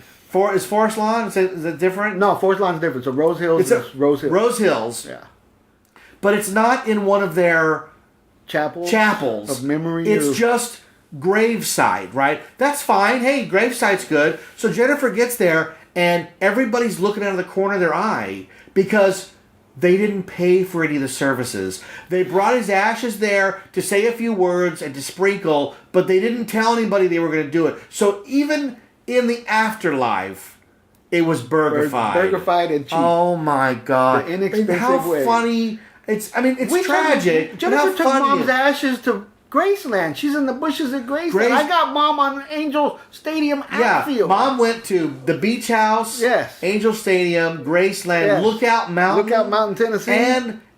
Is Forest Lawn? Is it different? No, Forest Lawn's different. So Rose Hills It's is Rose Hills. Rose Hills. Yeah. But it's not in one of their chapels of memory. It's just graveside, right? That's fine. Hey, graveside's good. So Jennifer gets there and everybody's looking out of the corner of their eye because they didn't pay for any of the services. They brought his ashes there to say a few words and to sprinkle, but they didn't tell anybody they were going to do it. So even in the afterlife, it was burgerified. Burgerified and cheap. Oh my God! The inexpensive how way. funny! It's tragic. but Jennifer how took funny Mom's it is. ashes to Graceland. She's in the bushes at Graceland. I got Mom on Angel Stadium Yeah, outfield. Mom went to the beach house, Yes. Angel Stadium, Graceland, Yes. Lookout Mountain, Tennessee,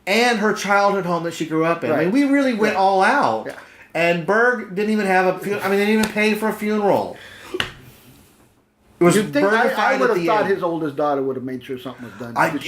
and her childhood home that she grew up in. I Right. mean, we really went all out. Yeah. And Berg didn't even have a funeral. I mean, they didn't even pay for a funeral. It was You'd think I burgerified would at have the thought end. his oldest daughter would have made sure something was done. I- But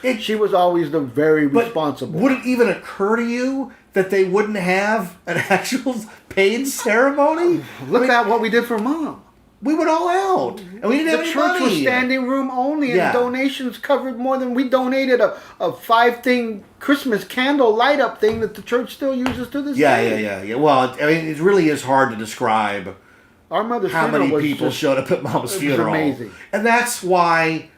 it- she was always the very But responsible. would it even occur to you that they wouldn't have an actual paid ceremony? Look at what we did for Mom. We went all out, and we didn't The have any church money. was standing room only, and Yeah. donations covered more than we donated a 5-thing Christmas candle light up thing that the church still uses to this day. Yeah. Well, I mean, it really is hard to describe Our mother's how funeral many was people just- showed up at Mom's was funeral. amazing. And that's why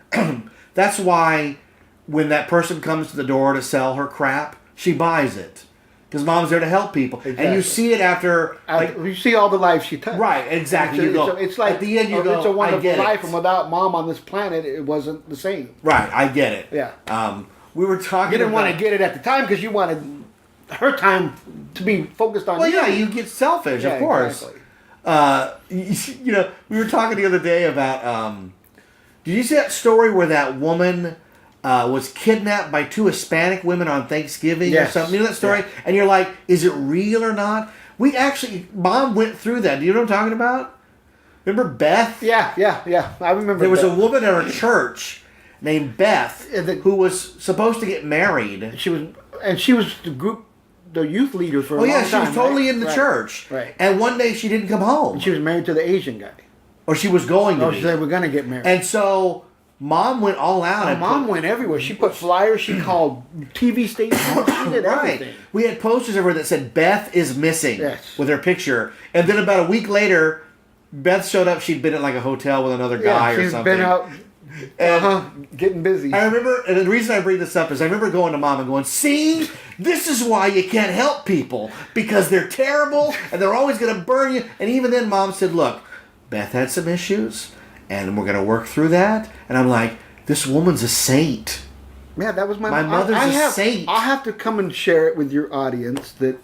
That's why when that person comes to the door to sell her crap, she buys it. Because mom's there to help people. Exactly. And you see it after... you see all the lives she touched. Right, exactly. It's like, at the end you go, it's a I wonderful get life, it. and without mom on this planet, it wasn't the same. Right, I get it. Yeah. We were talking You didn't about... want to get it at the time because you wanted her time to be focused on Well, you. yeah, you get selfish, of course. Exactly. We were talking the other day about... did you see that story where that woman... was kidnapped by 2 Hispanic women on Thanksgiving or Yes. something. You know that story? Yeah. And you're like, is it real or not? Mom went through that. Do you know what I'm talking about? Remember Beth? Yeah. I remember. There was that. a woman in our church named Beth Yeah, who was supposed to get married. She was the youth leader for a Oh long yeah, time. she was totally right? in the Right. church. Right. And one day she didn't come home. She was married to the Asian guy. Or she was going to Oh, be. she said we're gonna get married. And so Mom went all out. My and mom went everywhere. She put flyers. She called TV stations. She did Right. everything. We had posters of her that said Beth is missing Yes. with her picture. And then about a week later, Beth showed up. She'd been at like a hotel with another guy or she's something. been out getting busy. I remember, and the reason I bring this up is I remember going to Mom and going, see, this is why you can't help people. Because they're terrible and they're always going to burn you. And even then Mom said, look, Beth had some issues and we're going to work through that. And I'm like, this woman's a saint. Yeah, that was my mother's a saint. I'll have to come and share it with your audience that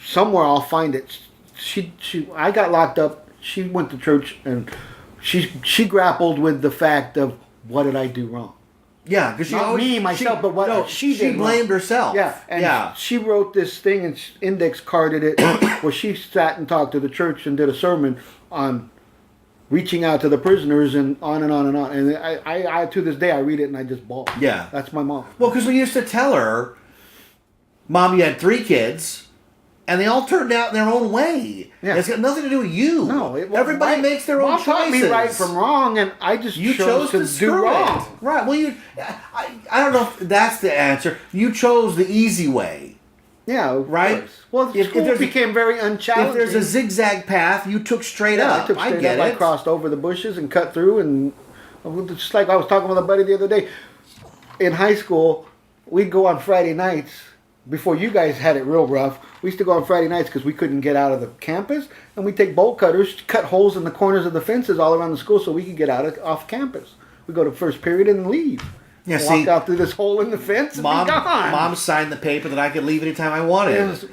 somewhere I'll find it. I got locked up. She went to church and she grappled with the fact of what did I do wrong? Yeah, because she Not always, me, myself, but what she did She wrong. blamed herself. Yeah, and she wrote this thing and index carded it where she sat and talked to the church and did a sermon on reaching out to the prisoners and on and on and on. And I to this day I read it and I just bawl. Yeah. That's my mom. Well, because we used to tell her, Mom, you had 3 kids, and they all turned out in their own way. Yeah. It's got nothing to do with you. No, Everybody makes their own Mom choices. taught me right from wrong, and I just You chose to do screw wrong. it. Right. Well, I don't know if that's the answer. You chose the easy way. Yeah, of Right? course. Well, If school there's a- became very unchallenging. If there's a zigzag path, you took straight yeah, up. I took straight get up. it. I crossed over the bushes and cut through, and just like I was talking with a buddy the other day. In high school, we'd go on Friday nights. Before you guys had it real rough, we used to go on Friday nights because we couldn't get out of the campus, and we'd take bolt cutters, cut holes in the corners of the fences all around the school so we could get off campus. We'd go to first period and leave. Yeah, Walk see, out through this hole in the fence and Mom, be gone. Mom signed the paper that I could leave anytime I wanted. It was-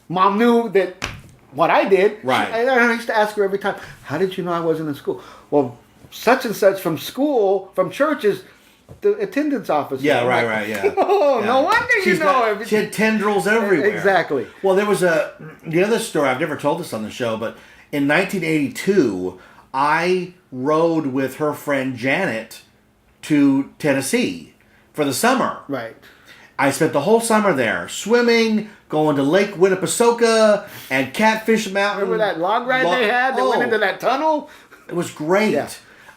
Mom knew that what I did. Right. I used to ask her every time, how did you know I wasn't in school? Well, such and such from school, from churches, the attendance officer. Yeah, I'm right, like, right, yeah. Oh, Yeah. no wonder you know She everything. had tendrils everywhere. Exactly. Well, there was the other story, I've never told this on the show, but in 1982, I rode with her friend Janet to Tennessee for the summer. Right. I spent the whole summer there, swimming, going to Lake Winnipesaukee and Catfish Mountain. Remember that log ride they had that went into that tunnel? It was great. Yeah.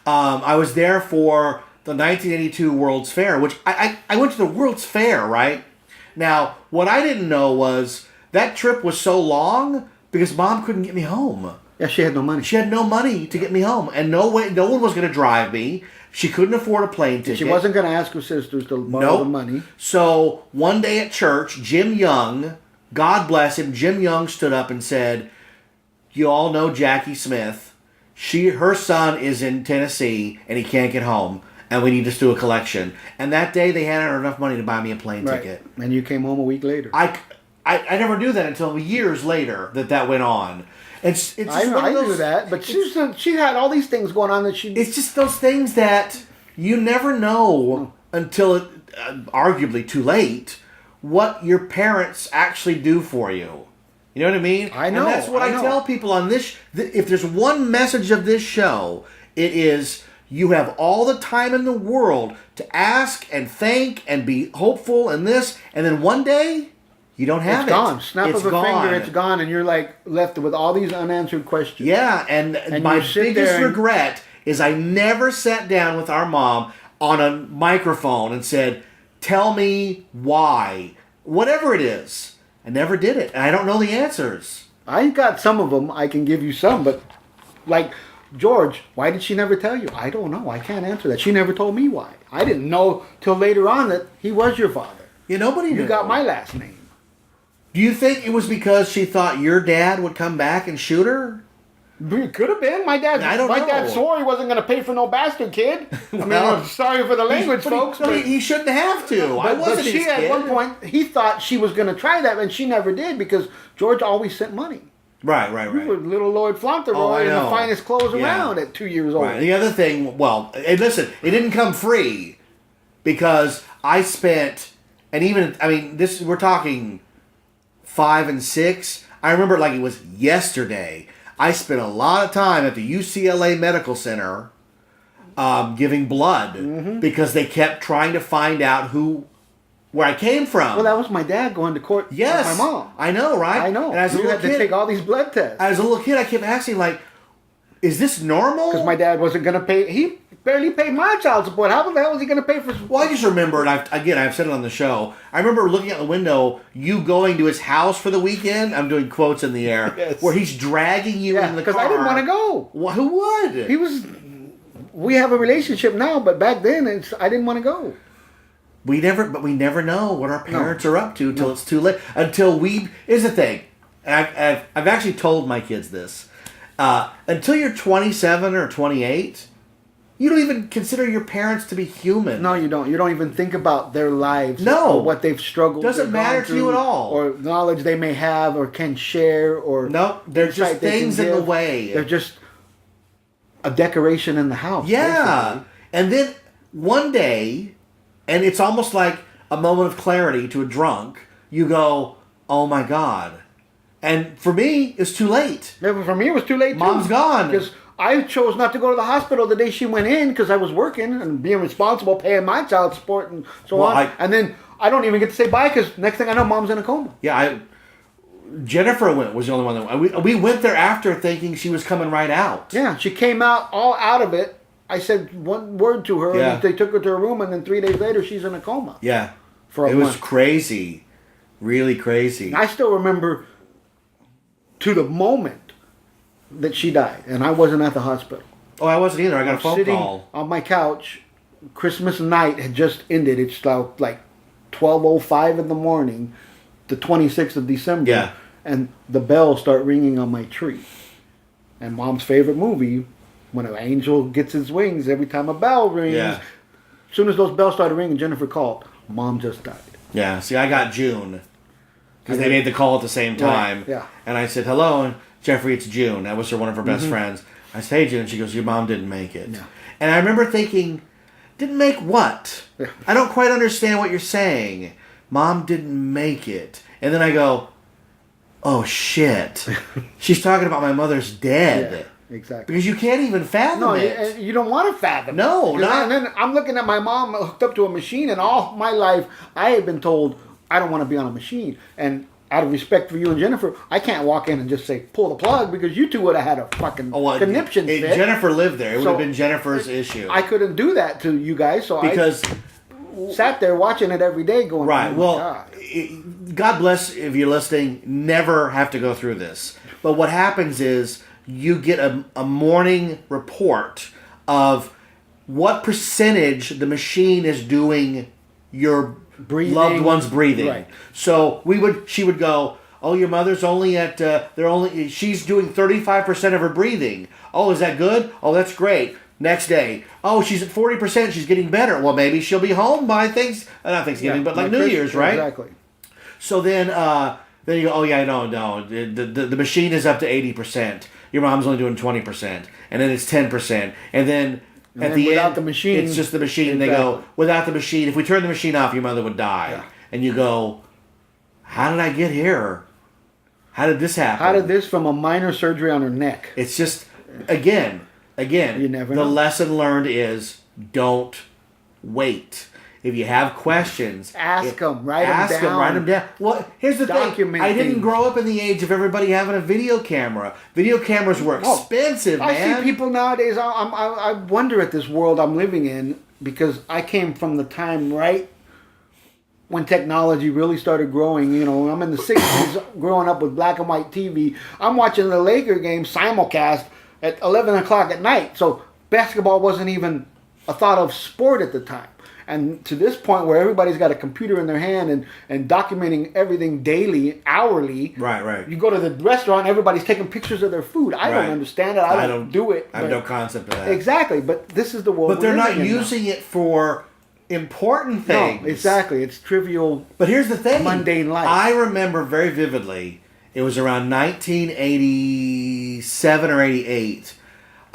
I was there for the 1982 World's Fair, which I went to the World's Fair, right? Now, what I didn't know was that trip was so long because Mom couldn't get me home. Yeah, she had no money. She had no money to get me home, and no one was going to drive me. She couldn't afford a plane ticket. She wasn't going to ask her sisters to borrow the money. So one day at church, Jim Young, God bless him, Jim Young stood up and said, "You all know Jackie Smith. Her son is in Tennessee and he can't get home, and we need to do a collection." And that day they hadn't had enough money to buy me a plane ticket. And you came home a week later. I never knew that until years later that went on. It's just I one of those, knew that, but she had all these things going on that she... It's just those things that you never know until arguably too late what your parents actually do for you. You know what I mean? I know. And that's what I know. tell people on this. If there's one message of this show, it is you have all the time in the world to ask and thank and be hopeful and this, and then one day you don't have It's gone. Snap It's of a gone. finger, it's gone, and you're like left with all these unanswered questions. Yeah, and my you sit biggest there and- regret is I never sat down with our mom on a microphone and said, "Tell me why," whatever it is. I never did it, and I don't know the answers. I got some of them. I can give you some, but like George, why did she never tell you? I don't know. I can't answer that. She never told me why. I didn't know till later on that he was your father. Yeah, nobody knew. You got my last name. Do you think it was because she thought your dad would come back and shoot her? It could have been. My dad. I don't know. My dad swore he wasn't going to pay for no bastard kid. I mean, Well, I'm sorry for the language, folks. He shouldn't have to. I wasn't she his at kid. one point he thought she was going to try that, and she never did because George always sent money. Right. You were little Lloyd Fauntleroy Oh, I in the know. finest clothes Yeah. around at 2 years old. Right. The other thing, well, and listen, it didn't come free because I spent, and even, I mean, this we're talking 5 and 6. I remember like it was yesterday. I spent a lot of time at the UCLA Medical Center giving blood because they kept trying to find out where I came from. Well, that was my dad going to court yes, with my mom. I know, right? I know. And as a You little had to kid, take all these blood tests. as a little kid, I kept asking like, "Is this normal?" Because my dad wasn't going to pay. He barely paid my child support. How the hell was he going to pay for? Well, I just remember, and I've said it on the show. I remember looking out the window, you going to his house for the weekend. I'm doing quotes in the air, Yes. where he's dragging you in the car. because I didn't want to go. Well, who would? He was. We have a relationship now, but back then I didn't want to go. We never know what our parents are up to till it's too late. Until we, here's the thing, and I've actually told my kids this. Until you're 27 or 28, you don't even consider your parents to be human. No, you don't. You don't even think about their lives. No. Or what they've struggled. Doesn't or matter gone to you through, at all. Or knowledge they may have or can share or. Nope, they're just insight they can things in the give. way. They're just a decoration in the house. Yeah. basically. And then one day, and it's almost like a moment of clarity to a drunk, you go, oh my God. And for me, it's too late. Yeah, but for me, it was too late. Mom's gone. Because I chose not to go to the hospital the day she went in because I was working and being responsible, paying my child support and so Well, on. And then I don't even get to say bye because next thing I know, Mom's in a coma. Yeah, Jennifer was the only one that we went there after thinking she was coming right out. Yeah, she came out all out of it. I said one word to her, Yeah. and they took her to her room, and then 3 days later, she's in a coma. Yeah. For a it was month. crazy. Really crazy. I still remember to the moment that she died, and I wasn't at the hospital. Oh, I wasn't either. I got a phone Sitting call. on my couch, Christmas night had just ended. It's like 12:05 in the morning, the 26th of December. Yeah. And the bells start ringing on my tree. And Mom's favorite movie, when an angel gets his wings, every time a bell rings. Yeah. As soon as those bells started ringing, Jennifer called. Mom just died. Yeah. See, I got June. Because they made the call at the same time. Right, yeah. And I said, hello, and Jeffrey, it's June. That was one of her best friends. I said, hey, June. She goes, your mom didn't make it. No. And I remember thinking, didn't make what? Yeah. I don't quite understand what you're saying. Mom didn't make it. And then I go, oh, shit. She's talking about my mother's dead. Yeah, exactly. Because you can't even fathom No, it. you don't want to fathom. No, it. not- And then I'm looking at my mom hooked up to a machine, and all my life I had been told I don't want to be on a machine. And out of respect for you and Jennifer, I can't walk in and just say pull the plug because you two would have had a fucking conniption fit. Jennifer lived there. It would So, have been Jennifer's issue. I couldn't do that to you guys, so because I sat there watching it every day, going, right. "Oh my Well, God." God bless if you're listening. Never have to go through this. But what happens is you get a morning report of what percentage the machine is doing your Breathing. loved one's breathing. Right. So she would go, oh, your mother's only at she's doing 35% of her breathing. Oh, is that good? Oh, that's great. Next day, oh, she's at 40%. She's getting better. Well, maybe she'll be home by not Thanksgiving, but like New Christmas, Year's, right? Exactly. So then you go, oh yeah, no, the machine is up to 80%. Your mom's only doing 20%, and then it's 10%, and then at then the without end, the machine, it's just the machine. And they go, exactly. without the machine, if we turn the machine off, your mother would die. Yeah. And you go, how did I get here? How did this happen? How did this from a minor surgery on her neck? It's just again. You never the know. lesson learned is don't wait. If you have questions, Ask 'em, write 'em Ask them, down. write them down. Well, here's the thing. Document I didn't things. grow up in the age of everybody having a video camera. Video cameras were expensive, I man. see people nowadays. I wonder at this world I'm living in because I came from the time right when technology really started growing. You know, I'm in the '60s, growing up with black and white TV. I'm watching the Laker game simulcast at 11 o'clock at night. So basketball wasn't even a thought of sport at the time. And to this point where everybody's got a computer in their hand and documenting everything daily, hourly. Right. You go to the restaurant, everybody's taking pictures of their food. I Right. don't understand it. I don't do it. I have but- no concept of that. Exactly. But this is the world But they're we're not living in now. using it for important things. No, exactly. It's trivial. But here's the thing. Mundane life. I remember very vividly, it was around 1987 or 88.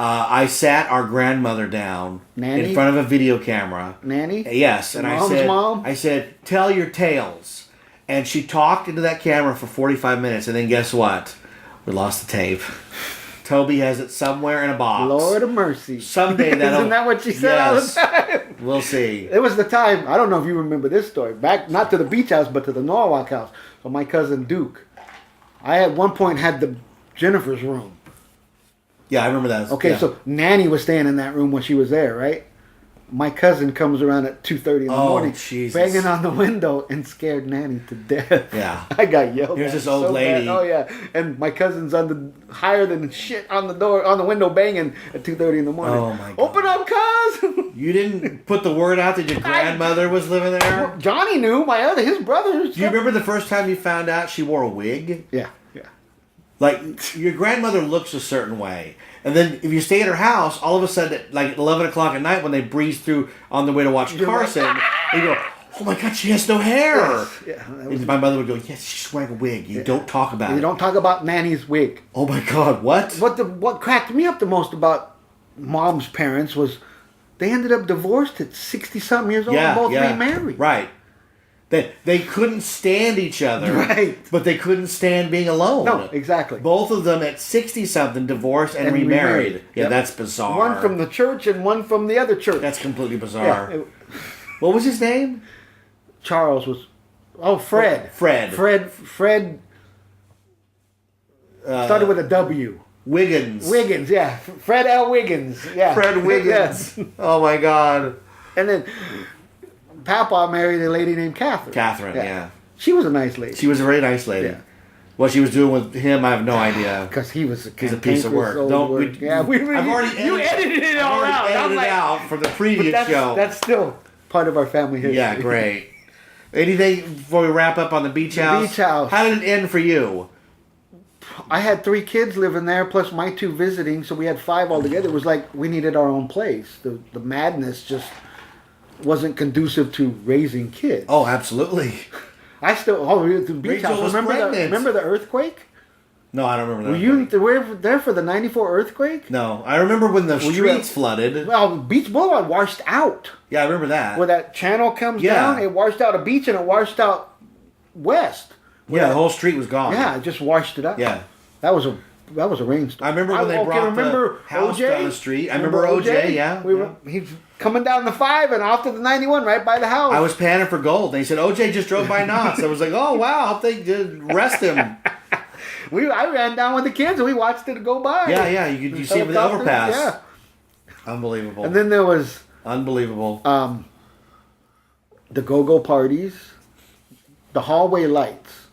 I sat our grandmother down Nanny? in front of a video camera. Nanny? Yes, and Mom's mom? I said, tell your tales. And she talked into that camera for 45 minutes, and then guess what? We lost the tape. Toby has it somewhere in a box. Lord of mercy. Someday that'll... Isn't that what she said all the Yes. time? We'll see. It was the time, I don't know if you remember this story, back not to the beach house, but to the Norwalk house. So my cousin Duke. I at one point had the Jennifer's room. Yeah, I remember that. Okay, Yeah. so Nanny was staying in that room when she was there, right? My cousin comes around at 2:30 in the morning, Jesus. banging on the window and scared Nanny to death. Yeah. I got yelled Here's at this old so lady. bad. Oh yeah, and my cousin's on the higher than shit on the door, on the window, banging at 2:30 in the morning. Oh, my God. Open up, cuz. You didn't put the word out that your grandmother was living there? Johnny knew. His brothers. Do you remember the first time you found out she wore a wig? Yeah. Like, your grandmother looks a certain way. And then if you stay at her house, all of a sudden, at like 11 o'clock at night when they breeze through on the way to watch Carson, you go, oh my God, she has no hair. Yes. Yeah. And my mother would go, yes, she's wearing a wig. You don't talk about You it. don't talk about Nanny's wig. Oh my God, what? What cracked me up the most about Mom's parents was they ended up divorced at 60-something years old and both remarried. Right. They couldn't stand each other. Right. But they couldn't stand being alone. No, exactly. Both of them at 60-something divorced and remarried. Yeah, Yep. that's bizarre. One from the church and one from the other church. That's completely bizarre. Yeah, What was his name? Charles was... Oh, Fred. Fred. Fred started with a W. Wiggins. Wiggins, yeah. Fred L. Wiggins. Yeah. Fred Wiggins. Yeah. Oh my God. And then Papa married a lady named Catherine. Catherine, yeah. She was a nice lady. She was a very nice lady. Yeah. What she was doing with him, I have no idea. Because he was He's a piece of work. I've already you edited it all out. Edited I'm it like, out from the previous but show. that's still part of our family history. Yeah, great. Anything before we wrap up on the beach house? Beach house. How did it end for you? I had 3 kids living there, plus my 2 visiting, so we had 5 altogether. It was like we needed our own place. The madness just wasn't conducive to raising kids. Oh, absolutely. I still the beach Rachel house. was Remember pregnant. the earthquake? No, I don't remember that. Were you there for the '94 earthquake? No, I remember when the you streets at- flooded. Well, Beach Boulevard washed out. Yeah, I remember that. Where that channel comes Yeah. down, it washed out a beach and it washed out west. Yeah, the whole street was gone. Yeah, it just washed it out. Yeah. That was a rainstorm. I remember when they brought the house down the street. I remember OJ, yeah. He was coming down the 5 and off to the 91 right by the house. I was panning for gold. They said, OJ just drove by Knott's. I was like, oh, wow, I hope they did arrest him. I ran down with the kids and we watched it go by. Yeah, you see it with the Helicopters, overpass. Yeah. Unbelievable. And then there was Unbelievable. the go-go parties, the hallway lights.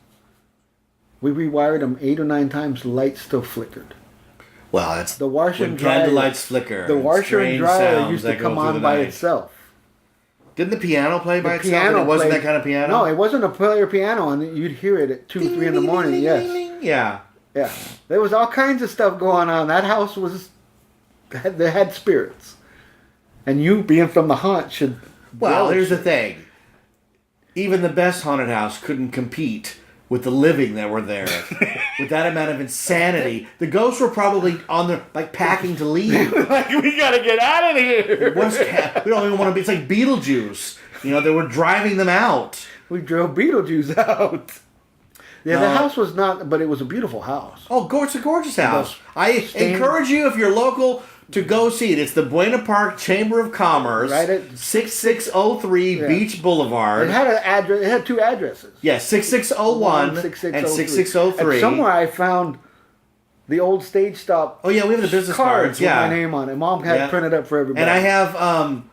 We rewired them 8 or 9 times. The lights still flickered. Well, that's The washer when and dryer. candlelights flicker. The washer and strange dryer sounds used that to go come through on the by night. itself. Didn't the piano play by The itself? piano And it wasn't played- that kind of piano? No, it wasn't a player piano, and you'd hear it at 2, 3 in the morning. Ding, Yes, ding, ding, ding. Yeah. yeah. There was all kinds of stuff going on. That house they had spirits, and you being from the haunt should. Well, here's the thing. Even the best haunted house couldn't compete with the living that were there. With that amount of insanity. The ghosts were probably on their, like, packing to leave. like we gotta get out of here. We don't even want to be, it's like Beetlejuice. You know, they were driving them out. We drove Beetlejuice out. Yeah, No. the house was not, but it was a beautiful house. Oh, it's a gorgeous house. I Stained- encourage you, if you're local, to go see it. It's the Buena Park Chamber of Commerce. Right at- 6603 Yeah. Beach Boulevard. It had an address. It had 2 addresses. Yeah, 6601 and 6603. And somewhere I found the old stage stop. Oh, yeah, we have the business cards. with Yeah. my name on it. Mom had Yeah. printed up for everybody. And I have,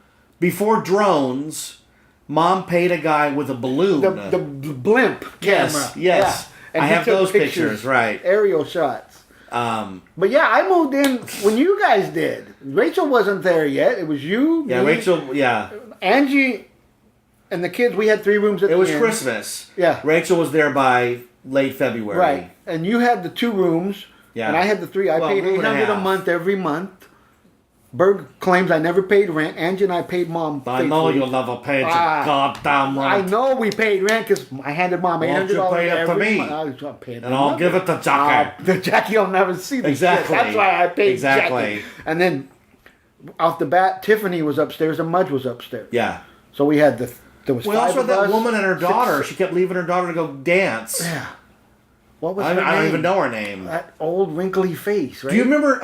before drones, Mom paid a guy with a balloon. the blimp Yes, camera. yes. Yeah. And I he have took those pictures, right. Aerial shots. But yeah, I moved in when you guys did. Rachel wasn't there yet. It was you, Yeah, me, Rachel. Yeah, Angie, and the kids. We had 3 rooms at it the was end. Christmas. Yeah. Rachel was there by late February. Right. And you had the 2 rooms. Yeah. And I had the 3. I Well, paid room and a $800 a half. month every month. Berg claims I never paid rent. Angie and I paid Mom. I know faithfully. you'll never pay your Ah, goddamn I rent. know we paid rent because I handed Mom Why don't $800 you pay it to every me? month. I was paying And I'll give it to Jackie. The Jackie will never see the Exactly. shit. That's why I paid Exactly. Jackie. And then off the bat, Tiffany was upstairs and Mudge was upstairs. Yeah. So we had there was We 5 also of had that us, woman and her 6 daughter. She kept leaving her daughter to go dance. Yeah. What was I her don't name? even know her name. That old wrinkly face, right? Do you remember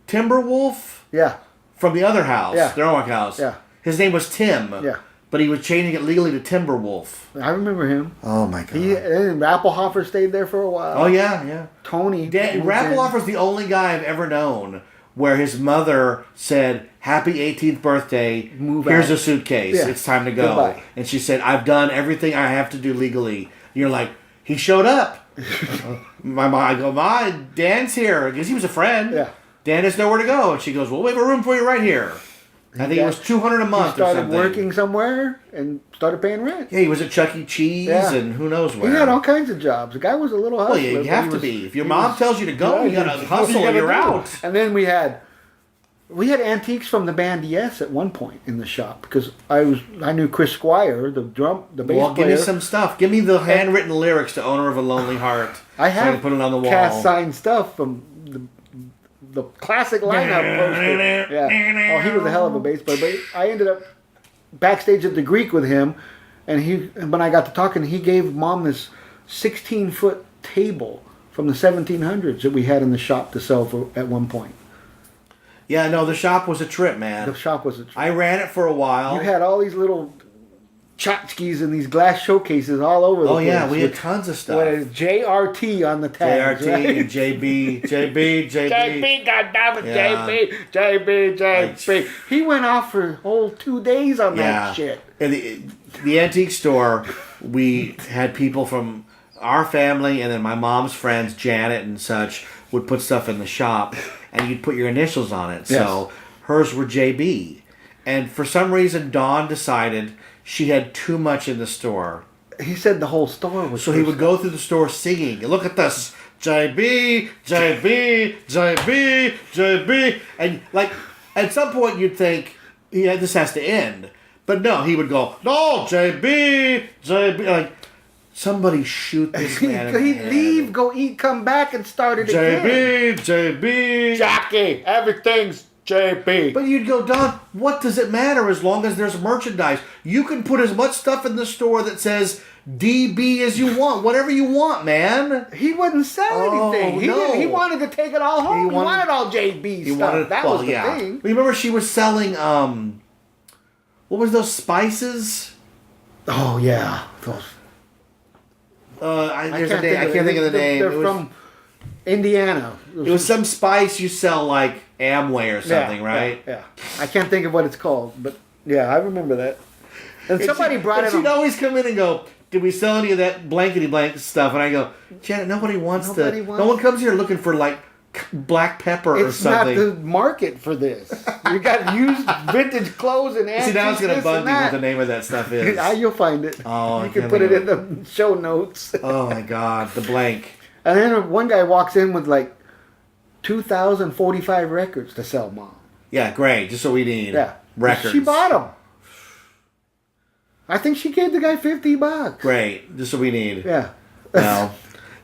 Timberwolf Yeah. from the other house? Yeah. The Norwalk house. Yeah. His name was Tim. Yeah. But he was changing it legally to Timberwolf. I remember him. Oh my god. And Rappelhofer stayed there for a while. Oh yeah, yeah. Tony. moved in. Rappelhofer's the only guy I've ever known where his mother said, "Happy 18th birthday. Move Here's out." a suitcase. Yeah. It's time to go." Goodbye. And she said, "I've done everything I have to do legally." You're like, he showed up. My mom, I go, "Ma, Dan's here," because he was a friend. Yeah. Dan has nowhere to go, and she goes, "Well, we have a room for you right here." I think it was $200 a He month or started something. working somewhere and started paying rent. Yeah, he was at Chuck E. Cheese Yeah. and who knows where. He had all kinds of jobs. The guy was a little hustler. Well, you but have he to was- be. If your he mom was- tells you to go, you gotta you hustle. gotta You're do. out. And then we had antiques from the band Yes at one point in the shop because I knew Chris Squire, the bass Well, give player. me some stuff. Give me the handwritten lyrics to "Owner of a Lonely Heart." I so I have can put it on the wall. cast signed stuff from the classic lineup poster. Yeah. Oh, he was a hell of a bass player. But I ended up backstage at the Greek with him, and when I got to talking, he gave Mom this 16-foot table from the 1700s that we had in the shop to sell for at one point. Yeah, no, the shop was a trip, man. The shop was I ran it for a while. You had all these little tchotchkes and these glass showcases all over the oh place. yeah, we had with- tons of stuff. What is JRT on the tags, JRT right? and JB. JB, goddammit, Yeah. JB. He went off for a whole 2 days on Yeah. that shit. In the antique store, we had people from our family and then my mom's friends, Janet and such, would put stuff in the shop, and you'd put your initials on it. So hers were JB, and for some reason, Dawn decided she had too much in the store. He said the whole store was. So he would go through the store singing. Look at this. JB, JB, JB, JB. And like, at some point you'd think, yeah, this has to end. But no, he would go, no, JB, JB. Like, somebody shoot this man in the He'd head. leave, go eat, come back, and start it again. JB, JB. Jackie, everything's JB. But you'd go, Don, what does it matter as long as there's merchandise? You can put as much stuff in the store that says DB as you want, whatever you want, man. He wouldn't sell Oh, anything. no. He wanted to take it all home. He wanted all JB stuff. That was the thing. Remember she was selling, what was those spices? Oh, yeah. Those. I can't think of the name. They're It was, from Indiana. it was some spice you sell like Amway or something, right? Yeah. I can't think of what it's called, but yeah, I remember that. And somebody brought it. She'd always come in and go, "Did we sell any of that blankety blank stuff?" And I go, "Janet, nobody wants Nobody to. wants- No one comes here looking for like black pepper or It's not something." the market for this. You got used vintage clothes and antiques. See, now it's gonna this bug and me what that. the name of that stuff is. You'll find it. Oh, I you can can't put it think in the show notes. Oh my God, the blank. And then one guy walks in with like 2,045 records to sell, Mom. Yeah, great. Just what we need. Yeah, Records. She bought them. I think she gave the guy $50. Great. Just what we need. Yeah. No.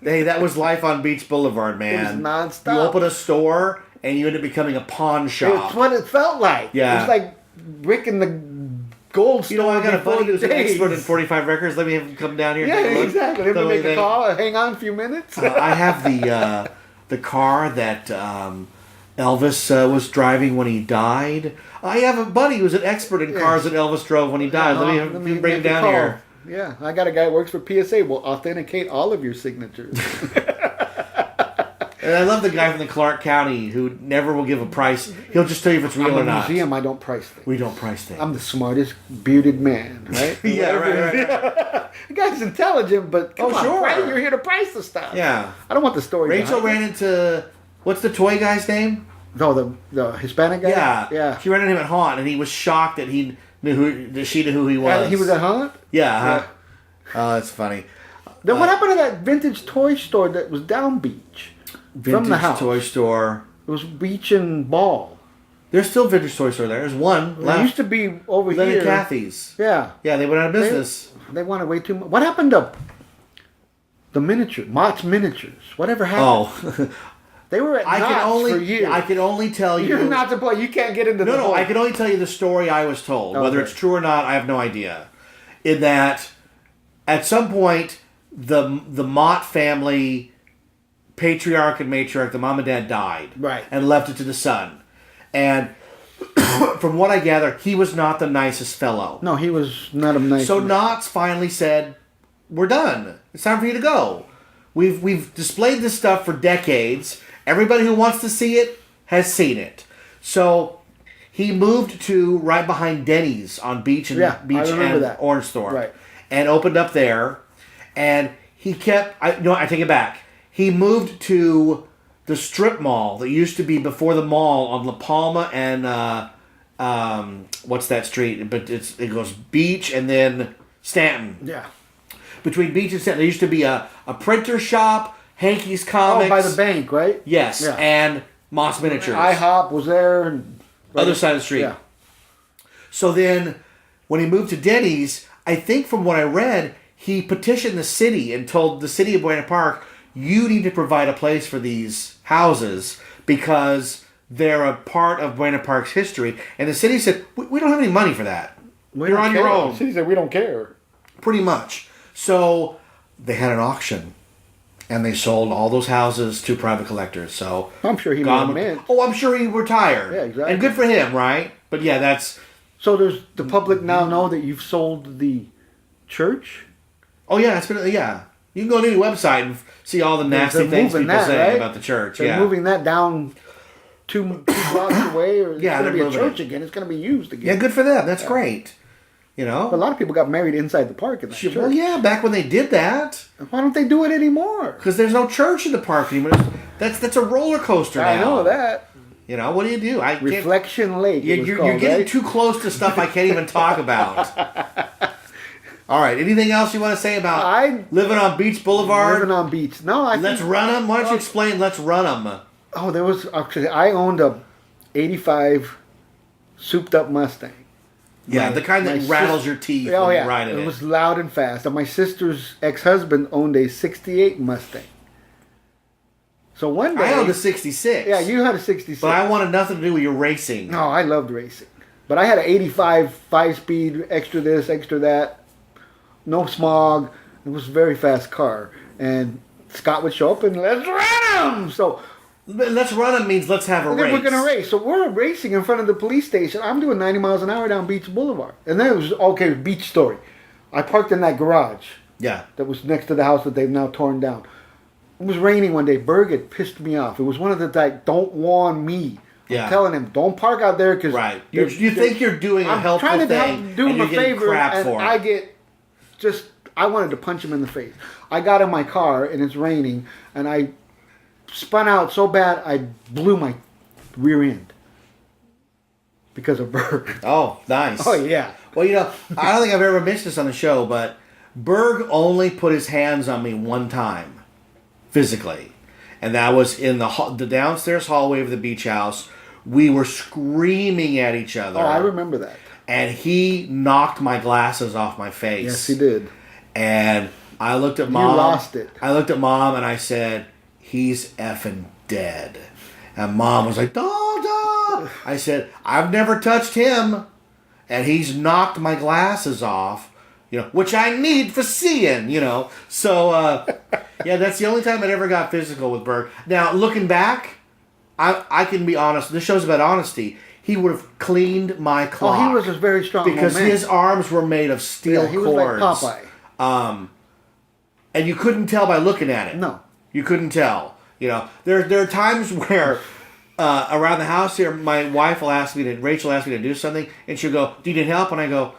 Hey, that was life on Beach Boulevard, man. It was nonstop. You open a store and you end up becoming a pawn shop. It's what it felt like. Yeah. It was like Rick and the Gold You know, I got a before buddy who's an days. expert in 45 records. Let me have him come down here. and Yeah, take a look. exactly. Let me Tell make a they- call. Hang on a few minutes. I have the car that Elvis was driving when he died. I have a buddy who's an expert in cars that Elvis drove when he died. Let me bring him make a down call. here. Yeah, I got a guy who works for PSA. Will authenticate all of your signatures. And I love the guy from the Clark County who never will give a price. He'll just tell you if it's real I'm or a not. museum. I don't price things. We don't price things. I'm the smartest bearded man, right? Yeah, right. The guy's intelligent, but come on, sure. right? You're here to price the stuff. Yeah. I don't want the story. Rachel behind ran into What's the toy guy's name? No, the Hispanic guy. Yeah. Yeah. She ran into him at Haunt, and he was shocked that she knew who he was. He was at Haunt. Yeah. Huh? Oh, that's funny. Then what happened to that vintage toy store that was down Beach? Vintage from the house. toy store. It was Beach and Ball. There's still vintage toy store there. There's one It left. used to be over Len here. and Kathy's. Yeah. Yeah, they went out of business. They wanted way too much. What happened to the miniature, Mott's Miniatures? Whatever happened? Oh. They were at Knott's for years. I can only tell you. You're not to play. You can't get into the No, whole- I can only tell you the story I was told. Okay. Whether it's true or not, I have no idea. In that, at some point, the Mott family, patriarch and matriarch, the mom and dad died. Right. And left it to the son. And from what I gather, he was not the nicest fellow. No, he was not a nice. So man. Knott's finally said, "We're done. It's time for you to go. We've displayed this stuff for decades. Everybody who wants to see it has seen it." So he moved to right behind Denny's on Beach and Yeah, I Beach remember and that. Orange Thorpe, Right. and opened up there. And he kept. I take it back. He moved to the strip mall that used to be before the mall on La Palma and what's that street? But it goes Beach and then Stanton. Yeah. Between Beach and Stanton, there used to be a printer shop, Hankey's Comics. Oh, by the bank, right? Yes, Yeah. and Moss Miniatures. IHOP was there. And Other side of the street. Yeah. So then, when he moved to Denny's, I think from what I read, he petitioned the city and told the city of Buena Park, "You need to provide a place for these houses because they're a part of Buena Park's history." And the city said, "We don't have any money for that. You're on your own." The city said, we don't care. Pretty much. So they had an auction, and they sold all those houses to private collectors. So I'm sure he made a mint. Oh, I'm sure he retired. Yeah, exactly. And good for him, right? But yeah, that's. So does the public now know that you've sold the church? Oh yeah, it's been yeah. You can go to any website and see all the nasty They're things people moving that, say right? about the church. They're yeah. moving that down two blocks away, or it's Yeah, going to be they're a moving church it. again. It's going to be used again. Yeah, good for them. That's great. You know. A lot of people got married inside the park in that church. Well, yeah, back when they did that, Why don't they do it anymore? because there's no church in the park anymore. That's a roller coaster now. I know that. You know what do you do? I can't. Reflection Lake. it was You're called, getting right? too close to stuff I can't even talk about. All right. Anything else you want to say about living on Beach Boulevard? Living on Beach. No, Let's run them. Why don't you explain? Let's run them. Oh, there was actually I owned a '85 souped up Mustang. Yeah, My- the kind that my rattles sis- your teeth Oh when yeah, you ride in it it. was loud and fast. And my sister's ex-husband owned a '68 Mustang. So one day, I owned a '66. yeah, you had a '66. But I wanted nothing to do with your racing. No, I loved racing. But I had an '85 5-speed, extra this, extra that, no smog. It was a very fast car. And Scott would show up and let's run him. So Let's run them means let's have a then race. we're gonna race. So we're racing in front of the police station. I'm doing 90 miles an hour down Beach Boulevard, and then it was okay. Beach story. I parked in that garage Yeah. that was next to the house that they've now torn down. It was raining one day. Berg had pissed me off. It was one of the like, don't warn me. Yeah. I'm telling him, don't park out there because Right. You think you're doing a I'm helpful trying to thing, do and him you're a getting favor, crap and for it. I get just. I wanted to punch him in the face. I got in my car and it's raining, and I spun out so bad I blew my rear end because of Berg. Oh, nice. Oh yeah. Well, you know, I don't think I've ever mentioned this on the show, but Berg only put his hands on me one time, physically, and that was in the downstairs hallway of the beach house. We were screaming at each other. Oh, I remember that. And he knocked my glasses off my face. Yes, he did. And I looked at Mom. lost it. I looked at Mom and I said, "He's effing dead." And Mom was like, "Dada!" I said, "I've never touched him, and he's knocked my glasses off, you know, which I need for seeing, you know." So, yeah, that's the only time I ever got physical with Berg. Now, looking back, I can be honest. This show's about honesty. He would have cleaned my clock. Oh, he was a very strong because man. his arms were made of steel he was cords. like Popeye. And you couldn't tell by looking at it. No. You couldn't tell. You know, there are times where around the house here, my wife will Rachel ask me to do something, and she'll go, "Do you need help?" And I go,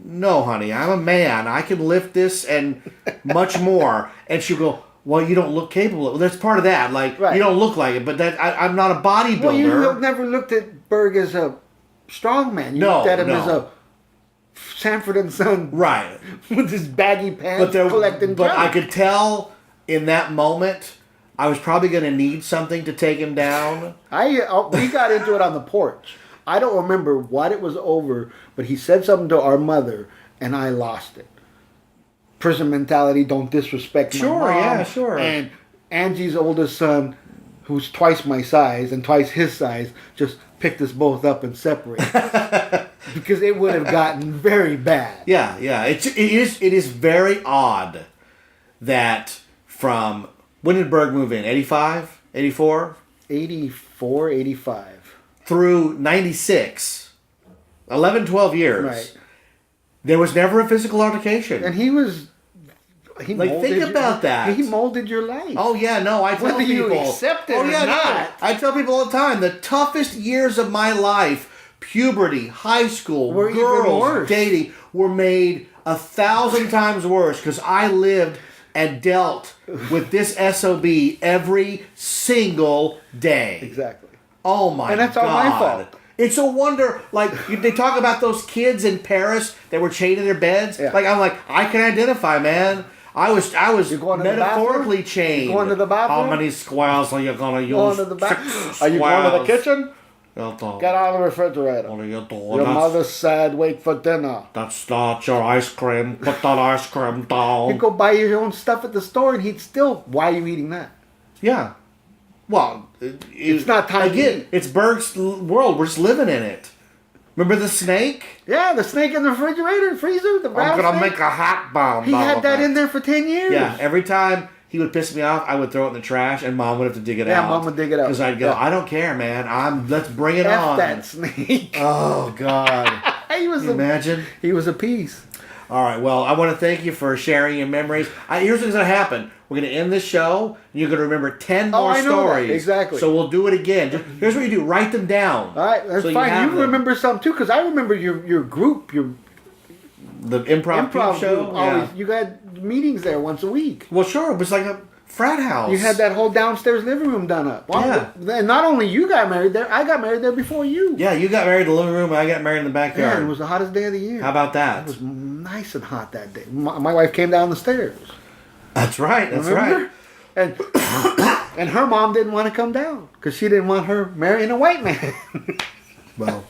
"No, honey, I'm a man. I can lift this and much more." And she'll go, well, you don't look capable of it. That's part of that. Like, Right. you don't look like it, but I'm not a bodybuilder. Well, you never looked at Berg as a strongman. You No, looked at him no. as a Sanford and Son Right. with his baggy pants But collecting but I junk. could tell in that moment I was probably going to need something to take him down. We got into it on the porch. I don't remember what it was over, but he said something to our mother, and I lost it. Prison mentality, don't disrespect my Sure, mom. yeah, sure. And Angie's oldest son, who's twice my size and twice his size, just picked us both up and separated us. Because it would have gotten very bad. Yeah, yeah. It is very odd that from when did Berg move in? 85? 84? 84, 85. Through 96. 11, 12 years. Right. There was never a physical altercation. And he was... He Like, molded think about that. He molded your life. Oh yeah, no, I tell Whether people. you accept it oh or yeah, not. no. I tell people all the time, the toughest years of my life, puberty, high school, Were even girls, worse. dating, were made 1,000 times worse because I lived and dealt with this SOB every single day. Exactly. Oh my god. And that's all my fault. It's a wonder, like, they talk about those kids in Paris that were chained in their beds. Yeah. Like, I'm like, I can identify, man. I was You going to the metaphorically bathroom? chained. You going to the bathroom? How many squares are you going to use? Going to the back. Six Are you going to the squares. kitchen? Get out of the refrigerator. What are you doing? Your That's- mother said, wait for dinner. That's not your ice cream. Put that ice cream down. You go buy your own stuff at the store, and he'd still. Why are you eating that? Yeah. Well, It's not time to Again, eat. it's Berg's world. We're just living in it. Remember the snake? Yeah, the snake in the refrigerator, freezer, the I'm rattlesnake. gonna make a hat bomb. He had that in there for 10 years. Yeah, every time he would piss me off, I would throw it in the trash, and Mom would have to dig it out. Yeah, Mom would dig it out. Because I'd go, Yeah. I don't care, man. Let's bring it F on. that snake. Oh God! he was Can you imagine? He was a piece. All right. Well, I want to thank you for sharing your memories. Here's what's gonna happen. We're gonna end this show, and you're gonna remember 10 more I know that. stories. Exactly. So we'll do it again. Here's what you do: write them down. All right, that's So fine. have You them. remember some too, because I remember your group, your the improv show? group. Yeah. Always, you had meetings there once a week. Well, sure. It was like a frat house. You had that whole downstairs living room done up. Well, and not only you got married there, I got married there before you. Yeah, you got married in the living room, and I got married in the backyard. Man, it was the hottest day of the year. How about that? It was nice and hot that day. My wife came down the stairs. That's right. That's Remember? right. And and her mom didn't want to come down because she didn't want her marrying a white man. Well,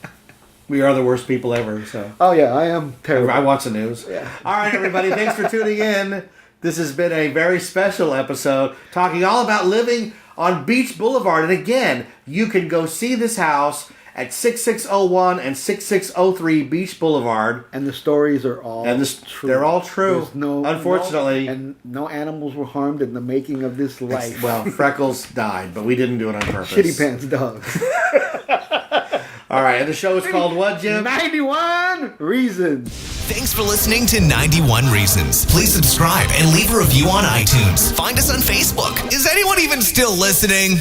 we are the worst people ever. So Oh yeah, I am terrible. I watch the news. Yeah. All right, everybody. Thanks for tuning in. This has been a very special episode talking all about living on Beach Boulevard. And again, you can go see this house at 6601 and 6603 Beach Boulevard. And the stories are all true. They're all true. There's Unfortunately. and no animals were harmed in the making of this life. Well, Freckles died, but we didn't do it on purpose. Shitty pants dogs. All right, and the show is called what, Jim? 91 Reasons. Thanks for listening to 91 Reasons. Please subscribe and leave a review on iTunes. Find us on Facebook. Is anyone even still listening?